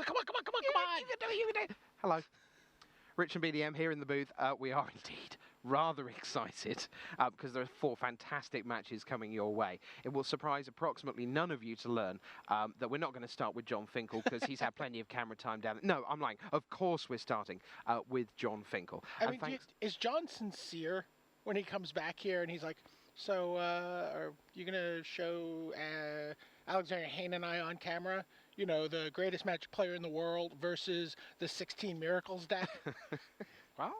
Come on. You can do it. Hello. Rich and BDM here in the booth. We are indeed rather excited because there are 4 fantastic matches coming your way. It will surprise approximately none of you to learn that we're not going to start with John Finkel because he's had plenty of camera time down there. No, I'm lying. Of course we're starting with John Finkel. I mean, is John sincere when he comes back here and he's like, so are you going to show Alexander Hayne and I on camera? You know, the greatest Magic player in the world versus the 16 Miracles deck? Well,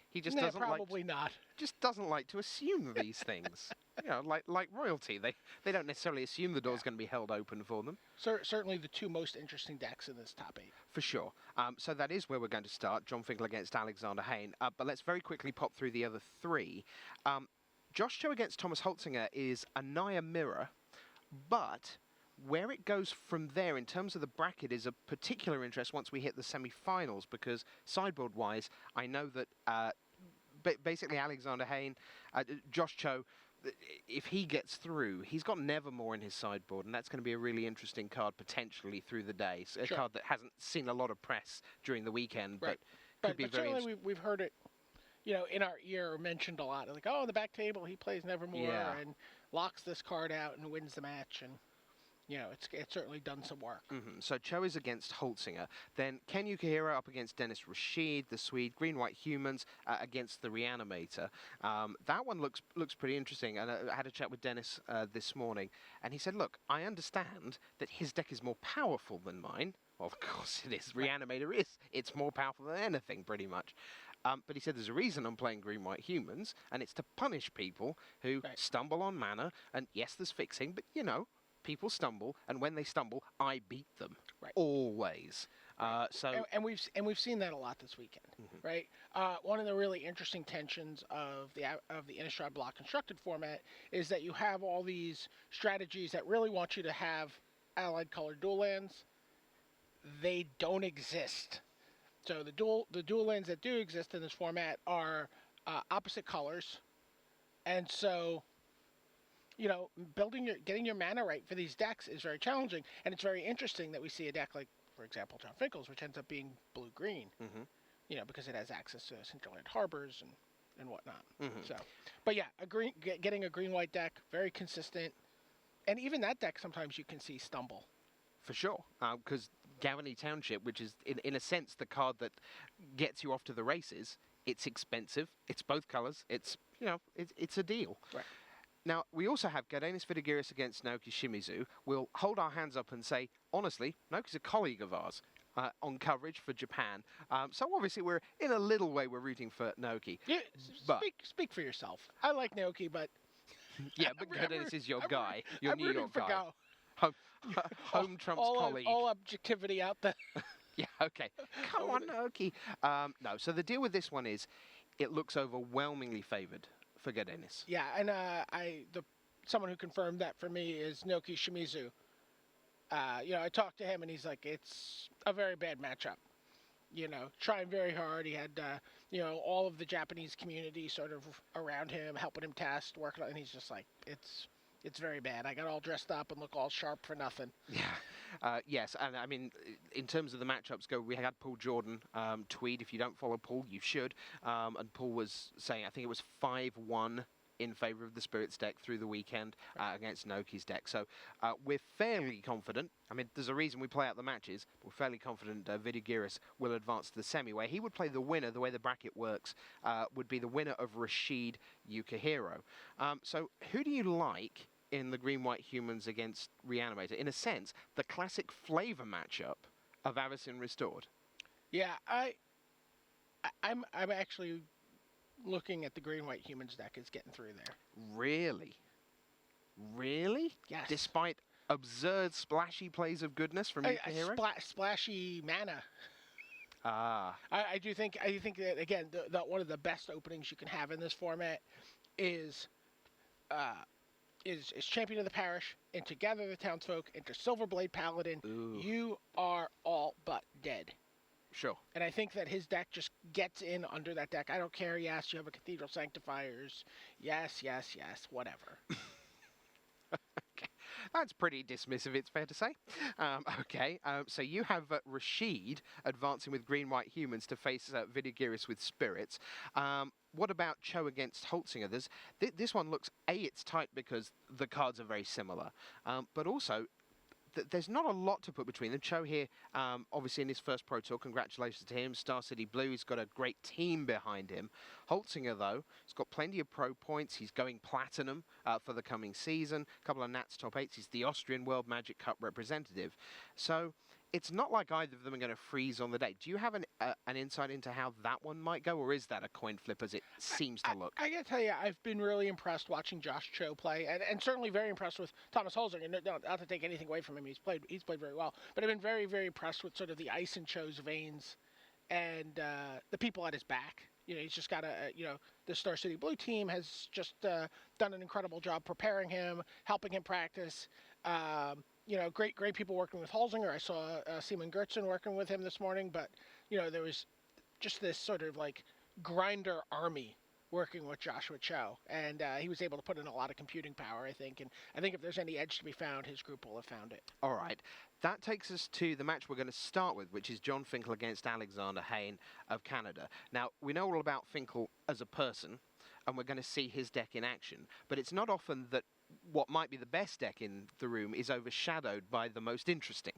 he just probably not. Just doesn't like to assume these things. You know, like royalty. They don't necessarily assume the door's going to be held open for them. Certainly the 2 most interesting decks in this top 8. For sure. So that is where we're going to start. John Finkel against Alexander Hayne. But let's very quickly pop through the other 3. Josh Cho against Thomas Holtzinger is a nigher mirror, but where it goes from there in terms of the bracket is of particular interest once we hit the semi-finals, because sideboard-wise, I know that basically Alexander Hayne, Josh Cho, if he gets through, he's got Nevermore in his sideboard, and that's going to be a really interesting card potentially through the day. So a card that hasn't seen a lot of press during the weekend, but could be very certainly we've heard it, you know, in our ear mentioned a lot. Like, oh, on the back table, he plays Nevermore and locks this card out and wins the match, and you know, it's certainly done some work. So Cho is against Holtzinger. Then Ken Yukihiro up against Dennis Rasheed, the Swede. Green-White Humans against the Reanimator. That one looks pretty interesting. And I had a chat with Dennis this morning, and he said, look, I understand that his deck is more powerful than mine. Well, of course it is. Reanimator is. It's more powerful than anything, pretty much. But he said there's a reason I'm playing Green-White Humans, and it's to punish people who stumble on mana. And yes, there's fixing, but, you know, people stumble, and when they stumble, I beat them. Always. And we've seen that a lot this weekend, right? One of the really interesting tensions of the Innistrad block constructed format is that you have all these strategies that really want you to have allied colored dual lands. They don't exist. So the dual lands that do exist in this format are opposite colors, and so, you know, getting your mana right for these decks is very challenging, and it's very interesting that we see a deck like, for example, John Finkel's, which ends up being blue-green, you know, because it has access to Centerland Harbors and whatnot. So, but yeah, getting a green-white deck, very consistent, and even that deck sometimes you can see stumble. For sure, because Gavany Township, which is in a sense the card that gets you off to the races, it's expensive, it's both colours, it's, you know, it's a deal. Right. Now, we also have Vidaris Vidaris against Naoki Shimizu. We'll hold our hands up and say, honestly, Naoki's a colleague of ours on coverage for Japan. So obviously, we're in a little way, we're rooting for Naoki. Yeah, speak for yourself. I like Naoki, but... Yeah, but Vidaris is your guy, your New York guy. Home trumps colleague. All objectivity out there. Yeah, okay. Come on, Naoki. No, so the deal with this one is it looks overwhelmingly favoured for Vidaris. Yeah, and someone who confirmed that for me is Naoki Shimizu. You know, I talked to him, and he's like, it's a very bad matchup. You know, trying very hard. He had, you know, all of the Japanese community sort of around him, helping him test, working on, and he's just like, it's very bad. I got all dressed up and look all sharp for nothing. Yeah. Yes, and I mean, in terms of the matchups go, we had Paul Jordan tweet. If you don't follow Paul, you should. And Paul was saying, I think it was 5-1 in favour of the Spirits deck through the weekend against Naoki's deck. So we're fairly confident. I mean, there's a reason we play out the matches, but we're fairly confident Vidaris will advance to the semi, where he would play the winner. The way the bracket works would be the winner of Rasheed Yukihiro. So who do you like in the Green-White Humans against Reanimator? In a sense, the classic flavour matchup of Avacyn Restored. Yeah, I'm actually looking at the Green-White Humans deck as getting through there. Really? Really? Yes. Despite absurd splashy plays of goodness from Yukihiro? Splashy mana. Ah. I do think that, again, one of the best openings you can have in this format is Champion of the Parish, into Gather the Townsfolk, into Silverblade Paladin. Ooh. You are all but dead. Sure. And I think that his deck just gets in under that deck. I don't care, yes, you have a Cathedral Sanctifiers. Yes, whatever. Okay. That's pretty dismissive, it's fair to say. Okay, so you have Rasheed advancing with green-white humans to face Vidaris with spirits. What about Cho against Holtzinger? This one looks, it's tight because the cards are very similar, but also there's not a lot to put between them. Cho here, obviously in his first Pro Tour, congratulations to him. Star City Blue, he's got a great team behind him. Holtzinger, though, he's got plenty of pro points. He's going platinum for the coming season. A couple of Nats top 8s. He's the Austrian World Magic Cup representative. So it's not like either of them are going to freeze on the day. Do you have an insight into how that one might go, or is that a coin flip as it seems to look? I got to tell you, I've been really impressed watching Josh Cho play, and certainly very impressed with Thomas Holzinger. And not to take anything away from him, he's played very well. But I've been very, very impressed with sort of the ice in Cho's veins and the people at his back. You know, he's just got the Star City Blue team has just done an incredible job preparing him, helping him practice. Great people working with Holzinger. I saw Simon Gertzen working with him this morning, but, there was just this sort of like grinder army working with Joshua Cho, and he was able to put in a lot of computing power, I think, and I think if there's any edge to be found, his group will have found it. All right. That takes us to the match we're going to start with, which is John Finle against Alexander Hayne of Canada. Now, we know all about Finle as a person, and we're going to see his deck in action, but it's not often that what might be the best deck in the room is overshadowed by the most interesting.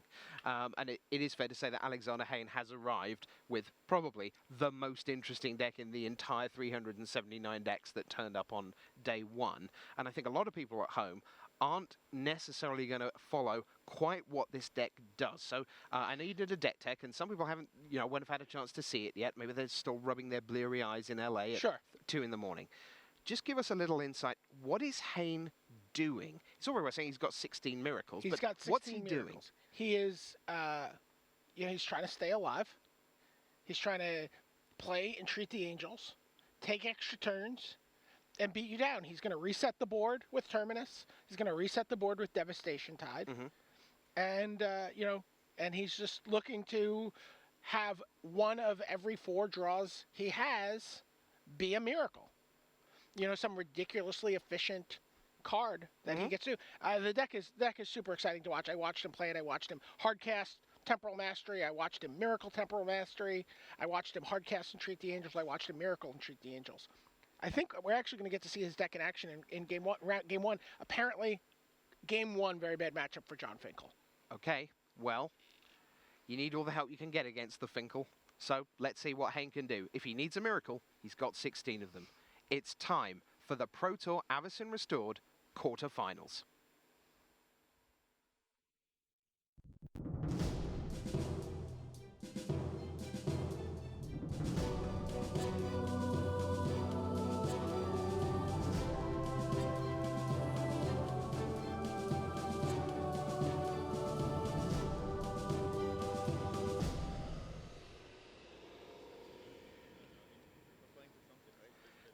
And it is fair to say that Alexander Hayne has arrived with probably the most interesting deck in the entire 379 decks that turned up on day one. And I think a lot of people at home aren't necessarily going to follow quite what this deck does. So I know you did a deck tech, and some people haven't, won't have had a chance to see it yet. Maybe they're still rubbing their bleary eyes in LA at 2 in the morning. Just give us a little insight. What is Hayne doing? It's all right saying he's got 16 miracles, he's but got 16 what's he miracles. doing? He is, he's trying to stay alive. He's trying to play and treat the angels, take extra turns, and beat you down. He's going to reset the board with Terminus. He's going to reset the board with Devastation Tide. And, and he's just looking to have one of every 4 draws he has be a miracle. Some ridiculously efficient card that he gets to. The deck is super exciting to watch. I watched him play it. I watched him hardcast Temporal Mastery. I watched him Miracle Temporal Mastery. I watched him hardcast and treat the angels. I watched him Miracle and treat the angels. I think we're actually going to get to see his deck in action in game one. Apparently, game one, very bad matchup for John Finle. Okay, well, you need all the help you can get against the Finle. So let's see what Hayne can do. If he needs a miracle, he's got 16 of them. It's time for the Pro Tour Avacyn Restored Quarterfinals.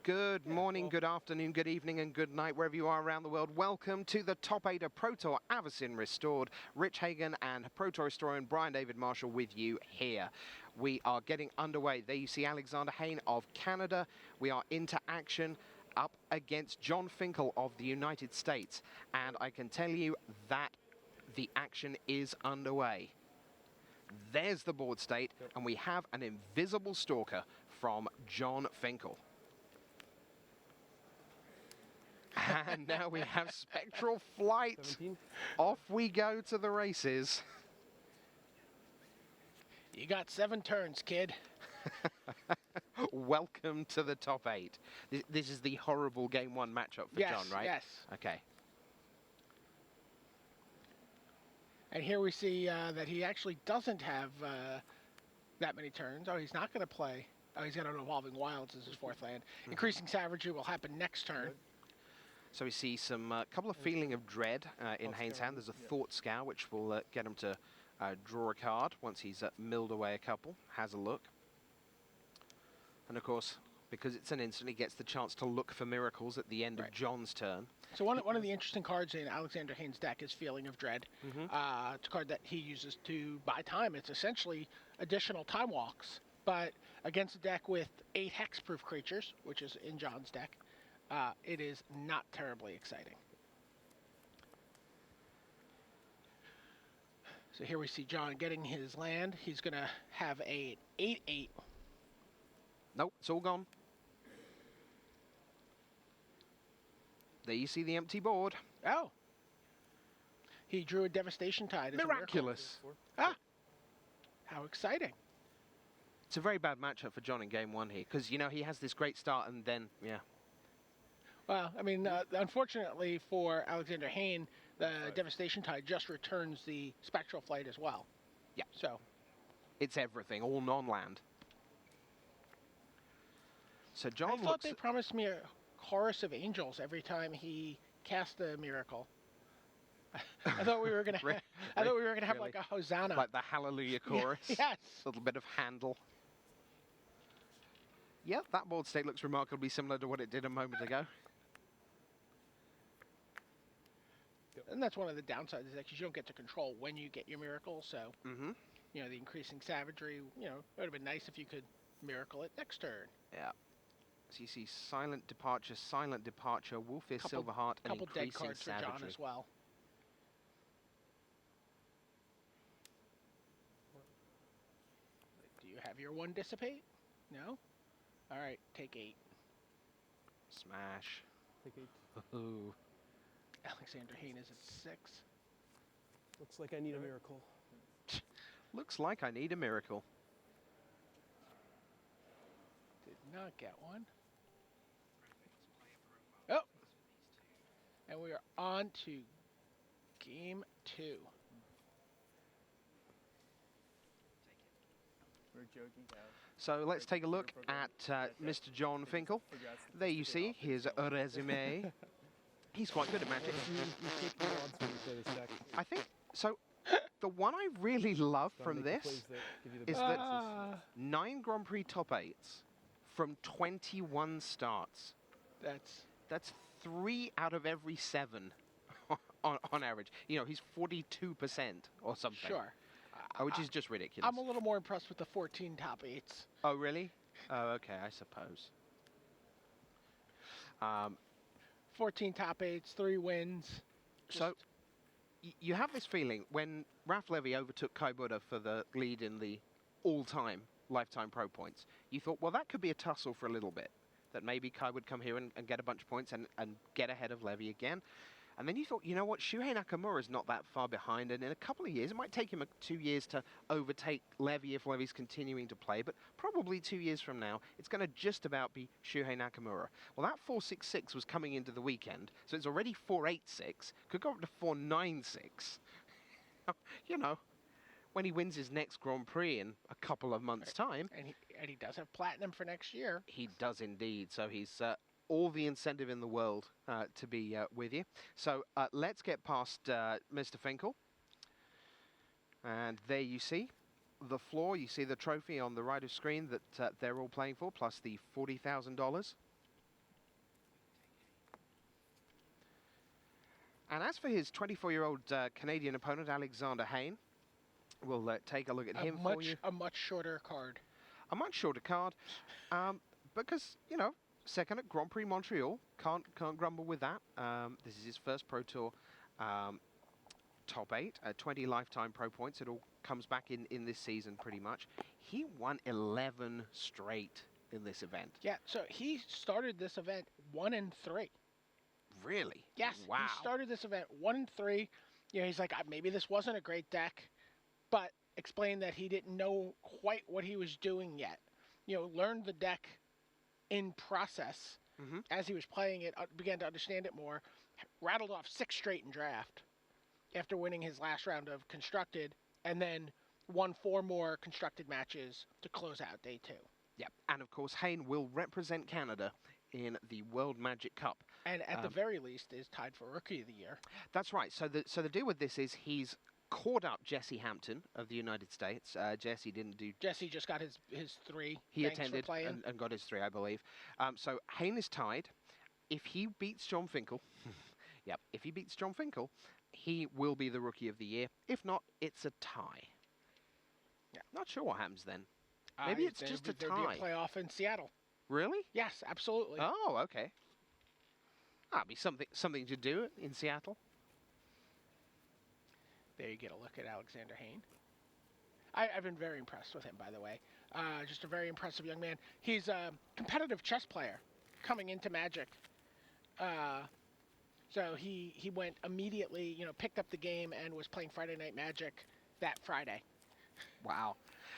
Good morning, good afternoon, good evening, and good night, wherever you are around the world. Welcome to the top 8 of Pro Tour Avacyn Restored. Rich Hagan and Pro Tour historian Brian David Marshall with you here. We are getting underway. There you see Alexander Hayne of Canada. We are into action up against John Finle of the United States. And I can tell you that the action is underway. There's the board state, and we have an invisible stalker from John Finle. And now we have Spectral Flight. 17. Off we go to the races. You got 7 turns, kid. Welcome to the top 8. This is the horrible game 1 matchup for John, right? Yes. Okay. And here we see that he actually doesn't have that many turns. Oh, he's not going to play. Oh, he's got an Evolving Wilds as his 4th land. Increasing Savagery will happen next turn. So we see some couple of Feeling of Dread in Hayne's hand. There's a Thought Scour, which will get him to draw a card once he's milled away a couple. Has a look. And of course, because it's an instant, he gets the chance to look for miracles at the end of John's turn. So one of the interesting cards in Alexander Hayne's deck is Feeling of Dread. It's a card that he uses to buy time. It's essentially additional time walks, but against a deck with 8 hexproof creatures, which is in John's deck, it is not terribly exciting. So here we see John getting his land. He's going to have a 8-8. Nope, it's all gone. There you see the empty board. Oh. He drew a devastation tide. As Miraculous. A miracle. Ah. How exciting. It's a very bad matchup for John in game one here, because, you know, he has this great start and then, yeah. Well, I mean, unfortunately for Alexander Hayne, the devastation tide just returns the spectral flight as well. Yeah. So. It's everything, all non-land. So John I thought they promised me a chorus of angels every time he cast a miracle. I thought we were gonna. I thought we were gonna have really? Like a Hosanna, like the Hallelujah chorus. Yes. A little bit of Handel. Yeah, that board state looks remarkably similar to what it did a moment ago. And that's one of the downsides is that you don't get to control when you get your miracle. So, you know, the increasing savagery. You know, it would have been nice if you could miracle it next turn. Yeah. So you see Silent Departure, Wolfist, Silverheart, and couple dead increasing cards savagery. for John as well. Do you have your one dissipate? No? All right, take 8. Smash. Take 8. Ooh. Alexander Hayne is at 6. Looks like I need a miracle. Looks like I need a miracle. Did not get one. Oh! And we are on to game 2. So let's take a look at Mr. John Finle. There you see his resume. He's quite good at Magic. I think, so the one I really love from this is that 9 Grand Prix top 8s from 21 starts. That's 3 out of every 7 on average. You know, he's 42% or something. Sure. Which is just ridiculous. I'm a little more impressed with the 14 top 8s. Oh, really? Oh, okay, I suppose. 14 top 8s, 3 wins. So, you have this feeling when Ralph Levy overtook Kai Buddha for the lead in the all-time lifetime pro points, you thought, well, that could be a tussle for a little bit. That maybe Kai would come here and get a bunch of points and get ahead of Levy again. And then you thought, you know what, Shuhei Nakamura's not that far behind, and in a couple of years, it might take him 2 years to overtake Levy if Levy's continuing to play, but probably 2 years from now, it's going to just about be Shuhei Nakamura. Well, that 4.66 was coming into the weekend, so it's already 4.86, could go up to 4.96. You know, when he wins his next Grand Prix in a couple of months' time. And he does have platinum for next year. He does indeed, so he's all the incentive in the world to be with you. So let's get past Mr. Finle. And there you see the floor. You see the trophy on the right of screen that they're all playing for, plus the $40,000. And as for his 24-year-old Canadian opponent, Alexander Hayne, we'll take a look at him for you. A much shorter card. A much shorter card, because, you know, second at Grand Prix Montreal, can't grumble with that. This is his first Pro Tour top 8, 20 lifetime pro points. It all comes back in this season pretty much. He won 11 straight in this event. Yeah, so he started this event 1-3. Really? Yes. Wow. He started this event 1-3. You know, he's like, maybe this wasn't a great deck, but explained that he didn't know quite what he was doing yet. You know, learned the deck in process as he was playing it, began to understand it more, rattled off 6 straight in draft after winning his last round of constructed, and then won 4 more constructed matches to close out day 2. Yep, and of course Hayne will represent Canada in the World Magic Cup. And at the very least is tied for Rookie of the Year. That's right. So the deal with this is he's caught up Jesse Hampton of the United States. Jesse didn't do... Jesse just got his 3. He Thanks attended for playing. and got his 3, I believe. So Hayne is tied. If he beats John Finle, yep, if he beats John Finle, he will be the Rookie of the Year. If not, it's a tie. Yeah. Not sure what happens then. Maybe it's just a tie. There'd be a playoff in Seattle. Really? Yes, absolutely. Oh, okay. That'd be something to do in Seattle. There you get a look at Alexander Hayne. I've been very impressed with him, by the way. Just a very impressive young man. He's a competitive chess player coming into Magic. So he went immediately, picked up the game and was playing Friday Night Magic that Friday. Wow.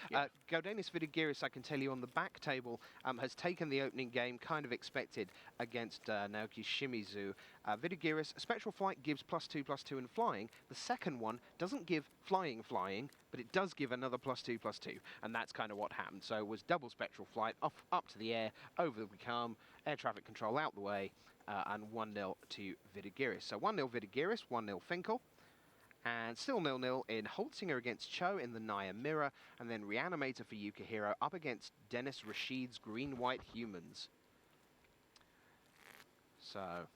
Yeah. Galdenis Vidaris, I can tell you on the back table, has taken the opening game, kind of expected, against Naoki Shimizu. Vidaris, Spectral Flight gives +2/+2 in flying. The second one doesn't give flying, but it does give another +2/+2. And that's kind of what happened. So it was double Spectral Flight, up to the air, over we come, air traffic control out the way, and 1-0 to Vidaris. So 1-0 Vidaris, 1-0 Finle. And still 0-0 in Holtzinger against Cho in the Naya Mirror, and then Reanimator for Ukah Hero up against Dennis Rasheed's Green-White Humans. So,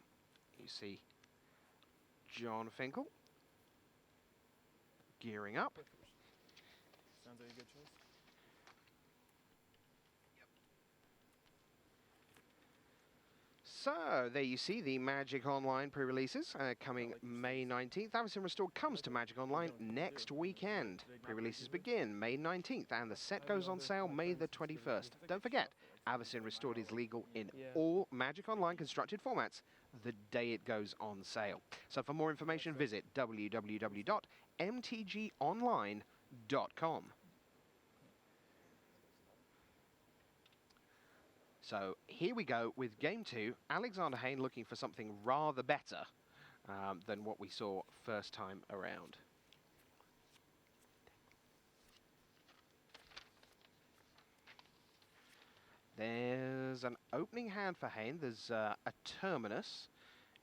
you see John Finle gearing up. Sounds like a good choice. So, there you see the Magic Online pre-releases coming May 19th. Avacyn Restored comes to Magic Online next weekend. Pre-releases begin May 19th, and the set goes on sale May the 21st. Don't forget, Avacyn Restored is legal in all Magic Online constructed formats the day it goes on sale. So for more information, visit www.mtgonline.com. So here we go with Game 2. Alexander Hayne looking for something rather better than what we saw first time around. There's an opening hand for Hayne. There's a Terminus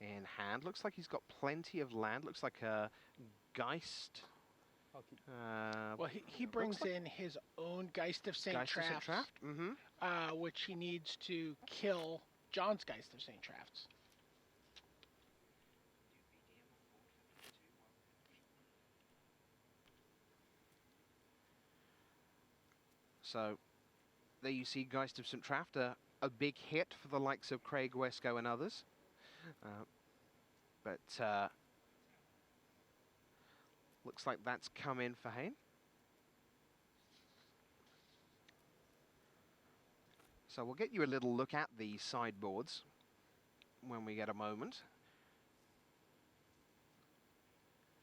in hand. Looks like he's got plenty of land. Looks like a Geist. Well, he brings in his own Geist of St. Traft, which he needs to kill John's Geist of St. Trafts. So there you see Geist of St. Traft, a big hit for the likes of Craig Wesco and others. But looks like that's come in for Hayne. So we'll get you a little look at the sideboards when we get a moment.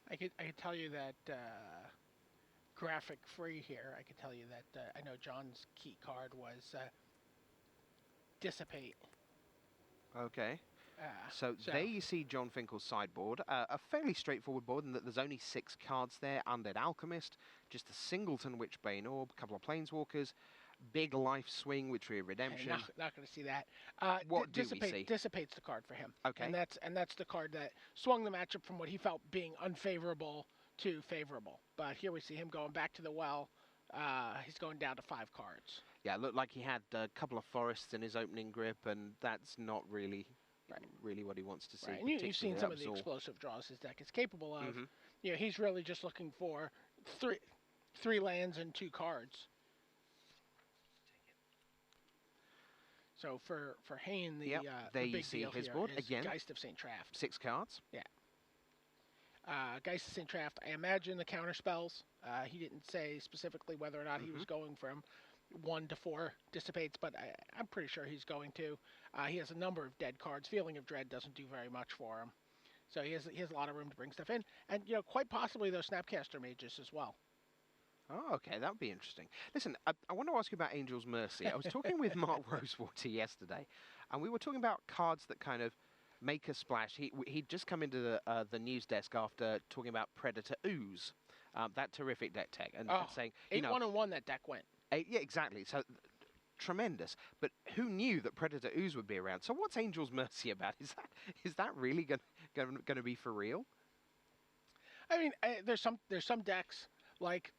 I could tell you that graphic free here. I could tell you that I know John's key card was Dissipate. Okay. So there you see John Finkel's sideboard. A fairly straightforward board in that there's only 6 cards there. Undead Alchemist, just a Singleton Witchbane Orb, a couple of Planeswalkers, big Life Swing, Witchery of Redemption. Not going to see that. What do we see? Dissipate's the card for him. Okay. And that's the card that swung the matchup from what he felt being unfavorable to favorable. But here we see him going back to the well. He's going down to 5 cards. Yeah, it looked like he had a couple of forests in his opening grip, and that's not really what he wants to see. Right. And you've seen some of the explosive draws his deck is capable of. He's really just looking for three lands and 2 cards. So for Hayne, the there big you see deal his here board is again. Geist of St. Traft. 6 cards. Yeah. Geist of St. Traft, I imagine the counter spells. He didn't say specifically whether or not he was going from 1 to 4 dissipates, but I'm pretty sure he's going to. He has a number of dead cards. Feeling of Dread doesn't do very much for him. So he has a lot of room to bring stuff in. And, quite possibly those Snapcaster Mages as well. Oh, okay, that would be interesting. Listen, I want to ask you about Angel's Mercy. I was talking with Mark Rosewater yesterday, and we were talking about cards that kind of make a splash. He'd just come into the news desk after talking about Predator Ooze, that terrific deck tech, and saying, 8-1-1 that deck went. Yeah, exactly. So tremendous. But who knew that Predator Ooze would be around? So what's Angel's Mercy about? Is that really going to be for real? I mean, there's some decks like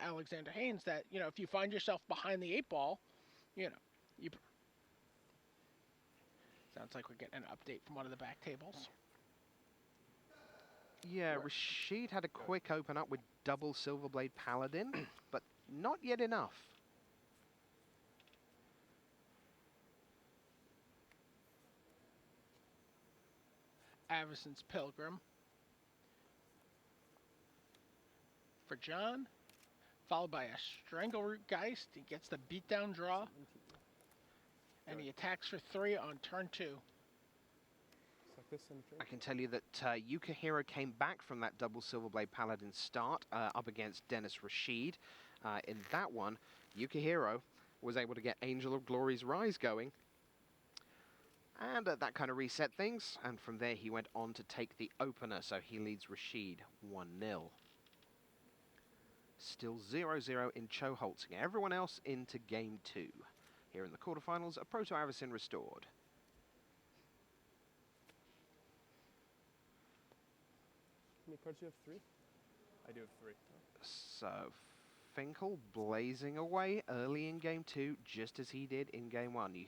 Alexander Haynes that if you find yourself behind the 8 ball, you. Sounds like we're getting an update from one of the back tables. Yeah, Rasheed had a quick open up with double Silverblade Paladin, but not yet enough. Avacyn's Pilgrim. for John, followed by a Strangleroot Geist. He gets the beatdown draw, and he attacks for 3 on turn 2. Suck this and drink. I can tell you that Ukah Hero came back from that double Silverblade Paladin start up against Dennis Rasheed. In that one, Ukah Hero was able to get Angel of Glory's Rise going. And that kind of reset things. And from there, he went on to take the opener. So he leads Rasheed 1-0. Still 0-0 in Cho Holtzinger. Everyone else into game 2. Here in the quarterfinals, a Pro Tour Avacyn Restored. How many cards do you have? 3? I do have 3. So Finle blazing away early in game 2, just as he did in game 1. You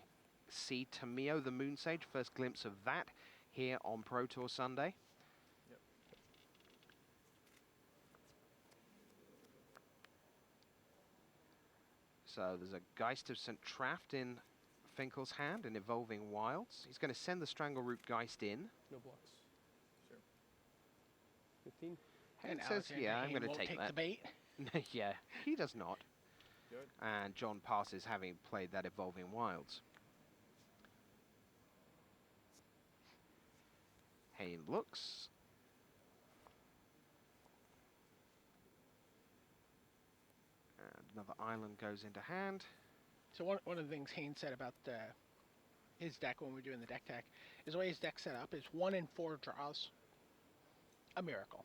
see Tamio the Moon Sage, first glimpse of that here on Pro Tour Sunday. Yep. So there's a Geist of St. Traft in Finkel's hand in Evolving Wilds. He's going to send the Strangleroot Geist in. No blocks. Sure. 15. And says, yeah, I'm going to won't take that. the bait. Yeah, he does not. Good. And John passes, having played that Evolving Wilds. Hayne looks. And another island goes into hand. So one of the things Hayne said about his deck when we were doing the deck tech is the way his deck set up is 1 in 4 draws. A miracle.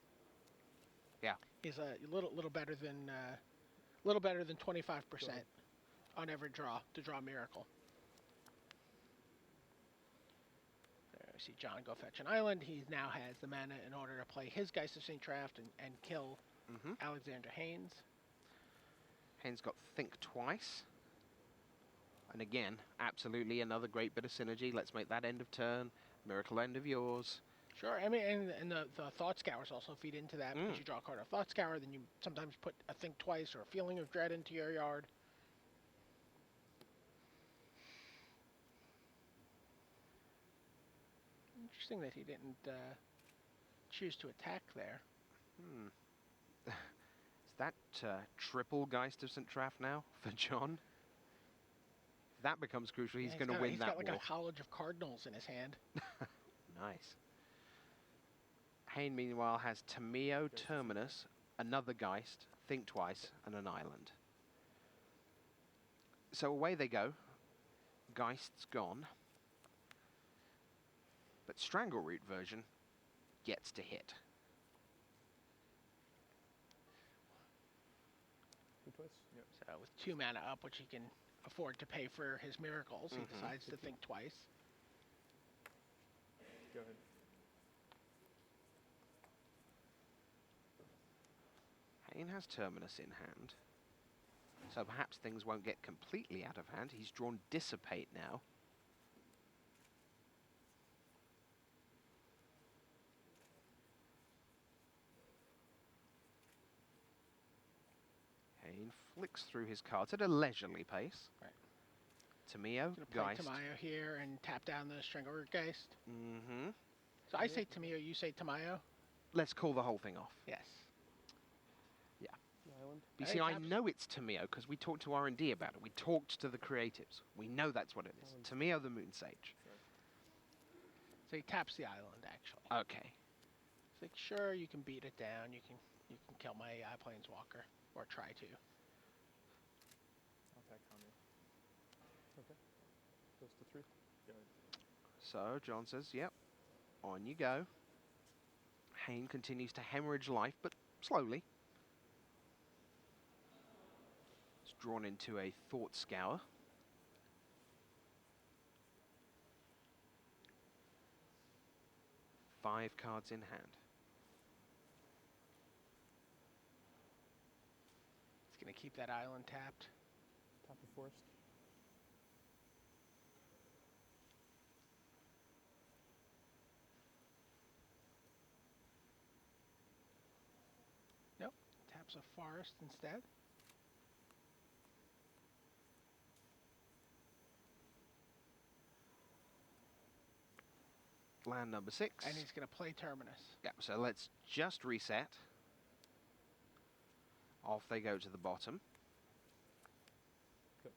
Yeah. He's a little better than 25% on every draw to draw a miracle. There, I see John go fetch an island. He now has the mana in order to play his Geist of St. Traft and kill Alexander Haynes. Hayne's got Think Twice. And again, absolutely another great bit of synergy. Let's make that end of turn. Miracle end of yours. Sure, I mean, and the Thought Scours also feed into that because you draw a card of Thought Scour, then you sometimes put a Think Twice or a Feeling of Dread into your yard. Interesting that he didn't choose to attack there. Is that triple Geist of St. Traft now for John? If that becomes crucial, he's going to win that war. He's got like a College of Cardinals in his hand. Nice. Hayne, meanwhile, has Tamio, Terminus, another Geist, Think Twice, and an island. So away they go. Geist's gone. But Strangleroot version gets to hit. Think twice? Yep. So with 2 mana up, which he can afford to pay for his miracles, he decides to think twice. Go ahead. Hayne has Terminus in hand. So perhaps things won't get completely out of hand. He's drawn Dissipate now. Hayne flicks through his cards at a leisurely pace. Right. Tamio, Play Geist. Tamayo here and tap down the Strangleroot Geist. Mm-hmm. So I say Tamayo, you say Tamayo? Let's call the whole thing off. Yes. The island. You Hey, see, I taps. know it's Tamio because we talked to R&D about it. We talked to the creatives. We know that's what it is. Tamio the Moon Sage. So he taps the island, actually. Okay. It's like, sure, you can beat it down. You can kill my AI Planeswalker, or try to. I'll attack Kami. Okay. Goes to 3. Go ahead. So John says, yep, on you go. Hayne continues to hemorrhage life, but slowly. It's drawn into a Thought Scour. Five cards in hand. It's going to keep that island tapped. Top of forest. Nope. Taps a forest instead. Land number 6. And he's going to play Terminus. Yeah, so let's just reset. Off they go to the bottom. Yep.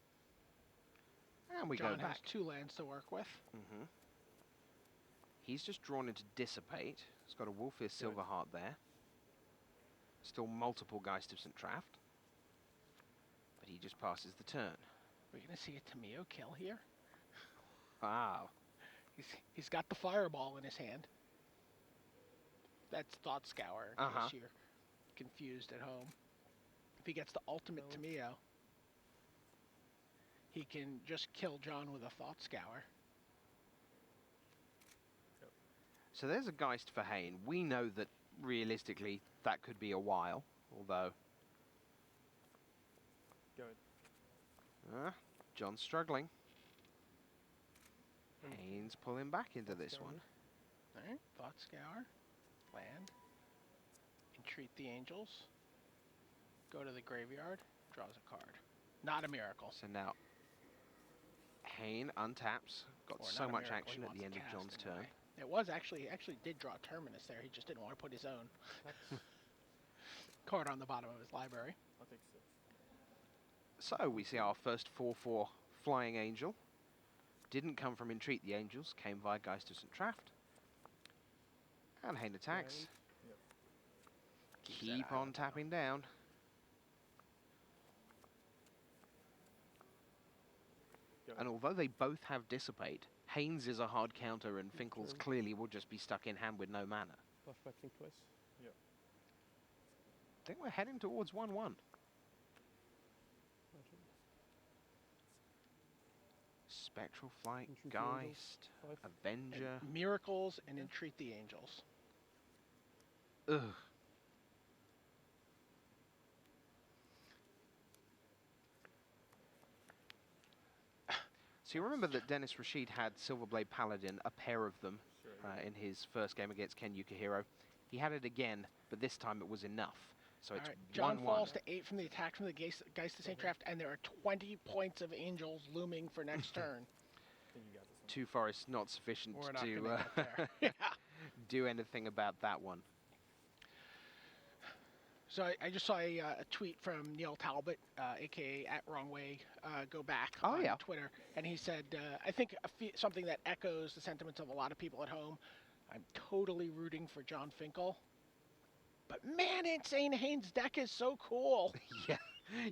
And we John go back. has 2 lands to work with. He's just drawn into Dissipate. He's got a Wolfir Silverheart there. Still multiple Geist of St. Traft. But he just passes the turn. We're going to see a Tameo kill here. Wow. He's got the fireball in his hand. That's Thought Scour, in case you're confused at home. If he gets the ultimate Tameo, he can just kill John with a Thought Scour. So there's a Geist for Hayne. We know that realistically that could be a while, although John's struggling. Hayne's pulling back into this one. Alright, Thought Scour, land, entreat the angels, go to the graveyard, draws a card. Not a miracle. So now Hayne untaps, got Or so not a much miracle, action he at the wants end to of cast John's anyway. turn. It was actually, he actually did draw Terminus there, he just didn't want to put his own card on the bottom of his library. I'll take 6. So we see our first 4/4 Flying Angel. Didn't come from Entreat the Angels, came via Geist of St. Traft. And Hayne attacks. Yep. Keep on tapping down. And although they both have Dissipate, Haynes is a hard counter and Finkel's clearly will just be stuck in hand with no mana. Flashbacking twice. Yep. I think we're heading towards 1-1. Spectral Flight, Entreat the Angels, Geist, 5. Avenger. And miracles and entreat the angels. Ugh. So you remember that Dennis Rasheed had Silverblade Paladin, a pair of them, in his first game against Ken Yukihiro. He had it again, but this time it was enough. So it's 1-1. John falls to 8 from the attack from the Geist of St. Traft, and there are 20 points of angels looming for next turn. I think you got this one. 2 forests not sufficient We're not to gonna get there. Yeah. do anything about that one. So I just saw a tweet from Neil Talbot, a.k.a. @WrongWay, go back on Twitter, and he said, I think something that echoes the sentiments of a lot of people at home. I'm totally rooting for John Finkel, but man, Insane Haynes' deck is so cool. Yeah.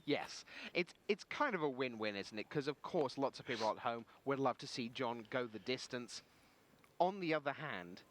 Yes, it's kind of a win-win, isn't it? Because of course, lots of people at home would love to see John go the distance. On the other hand,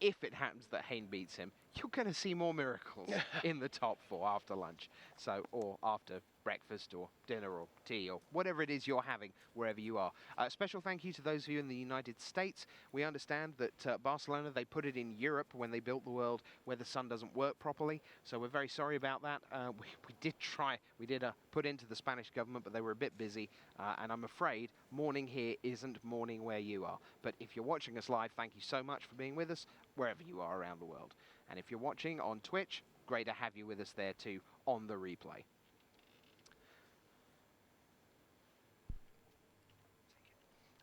if it happens that Hayne beats him, you're going to see more miracles in the top 4 after lunch. So, or after breakfast or dinner or tea or whatever it is you're having wherever you are. Special thank you to those of you in the United States. We understand that Barcelona, they put it in Europe when they built the world where the sun doesn't work properly. So we're very sorry about that. We did try, we did put into the Spanish government, but they were a bit busy. And I'm afraid morning here isn't morning where you are. But if you're watching us live, thank you so much for being with us wherever you are around the world. And if you're watching on Twitch, great to have you with us there too on the replay.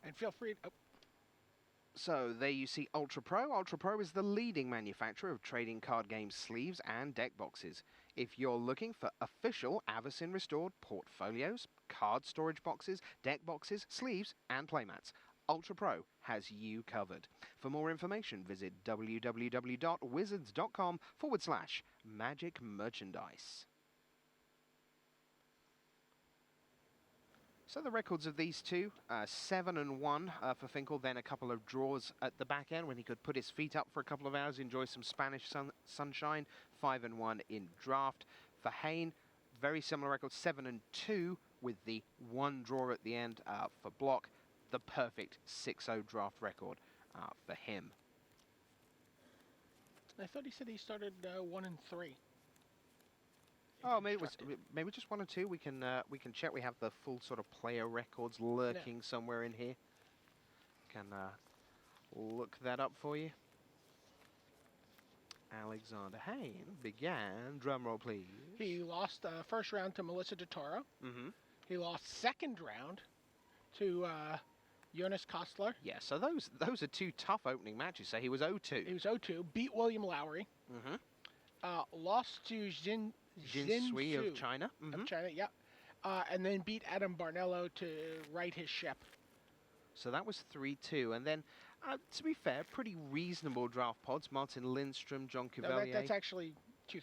And feel free to... So there you see Ultra Pro. Ultra Pro is the leading manufacturer of trading card game sleeves and deck boxes. If you're looking for official Avacyn Restored portfolios, card storage boxes, deck boxes, sleeves and playmats, Ultra Pro has you covered. For more information, visit www.wizards.com/magic merchandise. So the records of these two, 7-1 for Finkel, then a couple of draws at the back end when he could put his feet up for a couple of hours, enjoy some Spanish sunshine, 5-1 in draft. For Hayne, very similar record, 7-2 with the 1 draw at the end for block, the perfect 6-0 draft record for him. I thought he said he started 1-3. Oh, maybe just 1 or 2. We can check. We have the full sort of player records lurking somewhere in here. Can look that up for you. Alexander Hayne began. Drum roll, please. He lost first round to Melissa DeToro. Mm-hmm. He lost second round to Jonas Kostler. Yeah, so those are 2 tough opening matches. So he was 0-2. He was 0-2. Beat William Lowry. Mm-hmm. Lost to Jin Sui of China. Of China, yeah. And then beat Adam Barnello to right his ship. So that was 3-2. And then, to be fair, pretty reasonable draft pods. Martin Lindstrom, John Cavalier. No, that's actually 2-3.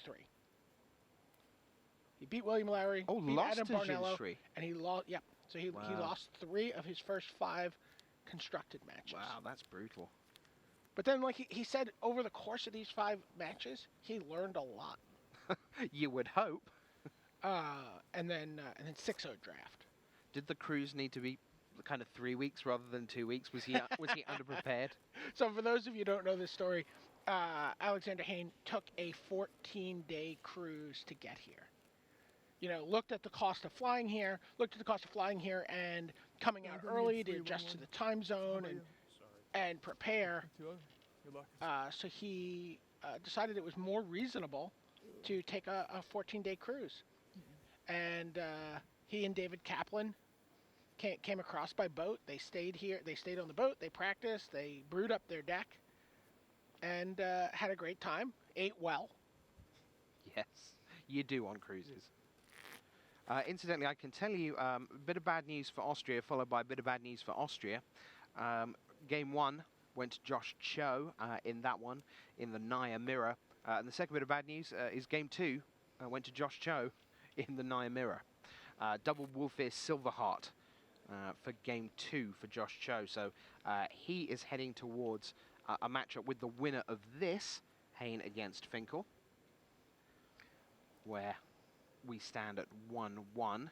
He beat William Lowry, beat lost Adam to Barnello, Jin Sui. and he lost. Yeah, so he lost 3 of his first 5 constructed matches. Wow, that's brutal. But then, like he said, over the course of these 5 matches, he learned a lot. You would hope. And then 6-0 draft. Did the cruise need to be kind of 3 weeks rather than 2 weeks? Was he underprepared? So for those of you who don't know this story, Alexander Hayne took a 14-day cruise to get here. You know, looked at the cost of flying here, and coming out early to adjust to the time zone and prepare. So he decided it was more reasonable to take a 14-day cruise. And he and David Kaplan came across by boat. They stayed here. They stayed on the boat. They practiced. They brewed up their deck and had a great time. Ate well. Yes, you do on cruises. Incidentally, I can tell you a bit of bad news for Austria, followed by a bit of bad news for Austria. Game 1 went to Josh Cho in that one, in the Naya Mirror. And the second bit of bad news is Game 2 went to Josh Cho in the Naya Mirror. Double Wolfir Silverheart for Game 2 for Josh Cho. So he is heading towards a matchup with the winner of this, Hayne against Finle, where we stand at 1-1.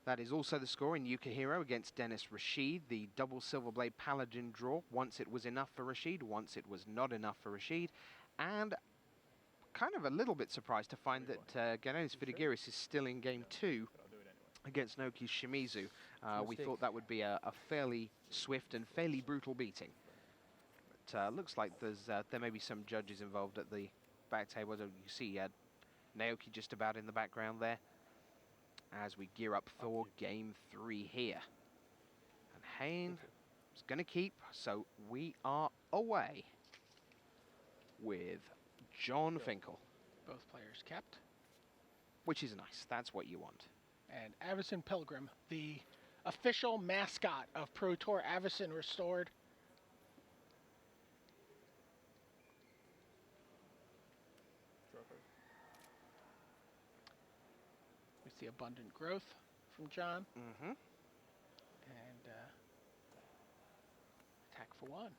That is also the score in Ukah Hero against Dennis Rasheed, the double Silverblade Paladin draw. Once it was enough for Rasheed, once it was not enough for Rasheed. And kind of a little bit surprised to find that Vidaris Vidaris is still in Game 2 against Naoki Shimizu. We thought that would be a fairly swift and fairly brutal beating. But looks like there may be some judges involved at the back table. You see Naoki just about in the background there as we gear up for Game 3 here. And Hayne is going to keep, so we are away with John Finle. Both players kept. Which is nice. That's what you want. And Avacyn Pilgrim, the official mascot of Pro Tour Avacyn Restored. We see abundant growth from John. Mm-hmm. And attack for 1.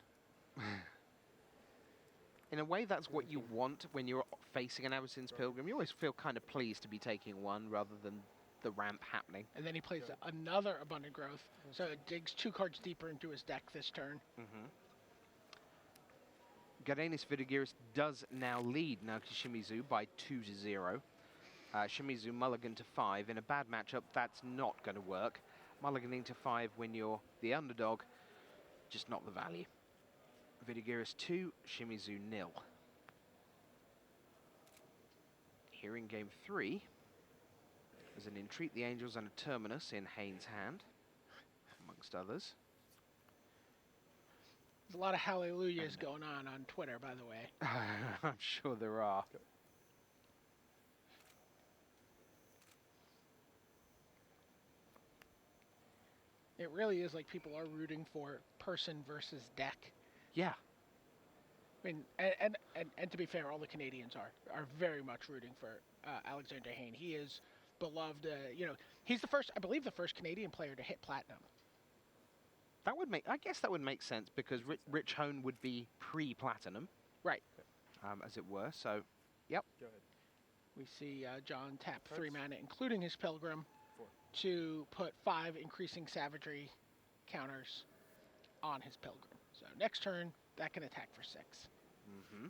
In a way, that's what you want when you're facing an Avacyn's Pilgrim. You always feel kind of pleased to be taking 1 rather than the ramp happening. And then he plays another abundant growth, so it digs 2 cards deeper into his deck this turn. Vidaris Vidaris does now lead Naoki Shimizu by 2-0. Shimizu mulligan to 5. In a bad matchup, that's not going to work. Mulliganing to 5 when you're the underdog, just not the value. Vidaris 2, Shimizu 0. Here in Game 3, there's an Entreat the Angels and a Terminus in Hayne's hand, amongst others. There's a lot of hallelujahs going on Twitter, by the way. I'm sure there are. It really is like people are rooting for person versus deck. Yeah. I mean, and to be fair, all the Canadians are very much rooting for Alexander Hayne. He is beloved. You know, he's I believe the first Canadian player to hit platinum. That would I guess that would make sense because Rich Hone would be pre-platinum. Right. As it were. So, yep. Go ahead. We see John tap 3 mana, including his Pilgrim, to put 5 increasing savagery counters on his Pilgrim. So next turn, that can attack for 6. Mm-hmm.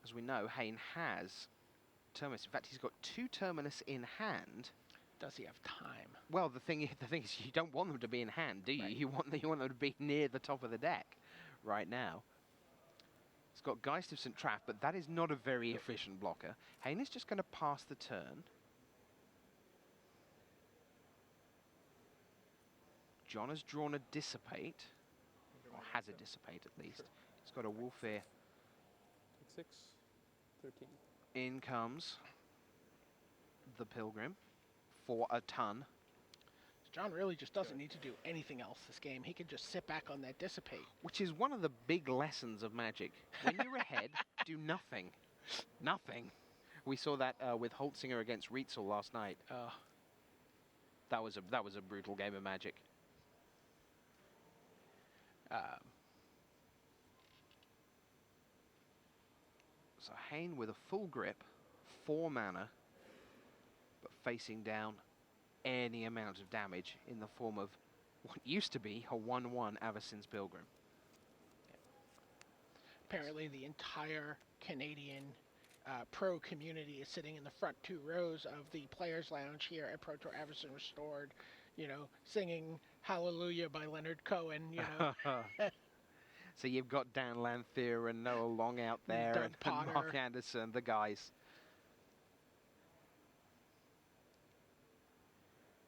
As we know, Hayne has Terminus. In fact, he's got 2 Terminus in hand. Does he have time? Well, the thing is, you don't want them to be in hand, do you? Right. You want them to be near the top of the deck right now. He's got Geist of St. Traff, but that is not a very efficient blocker. Hayne is just going to pass the turn. John has drawn a Dissipate, or has a Dissipate at least. It's got a wolf here. Take 6. 13. In comes the Pilgrim for a ton. John really just doesn't need to do anything else this game. He can just sit back on that dissipate. Which is one of the big lessons of Magic. When you're ahead, do nothing. Nothing. We saw that with Holtzinger against Rietzel last night. That was a brutal game of Magic. So Hayne with a full grip, 4 mana, but facing down any amount of damage in the form of what used to be a 1/1 Avacyn's Pilgrim. Apparently the entire Canadian pro community is sitting in the front 2 rows of the Players Lounge here at Pro Tour Avacyn Restored, singing Hallelujah by Leonard Cohen, So you've got Dan Lanthier and Noah Long out there, Doug and Potter. Mark Anderson, the guys.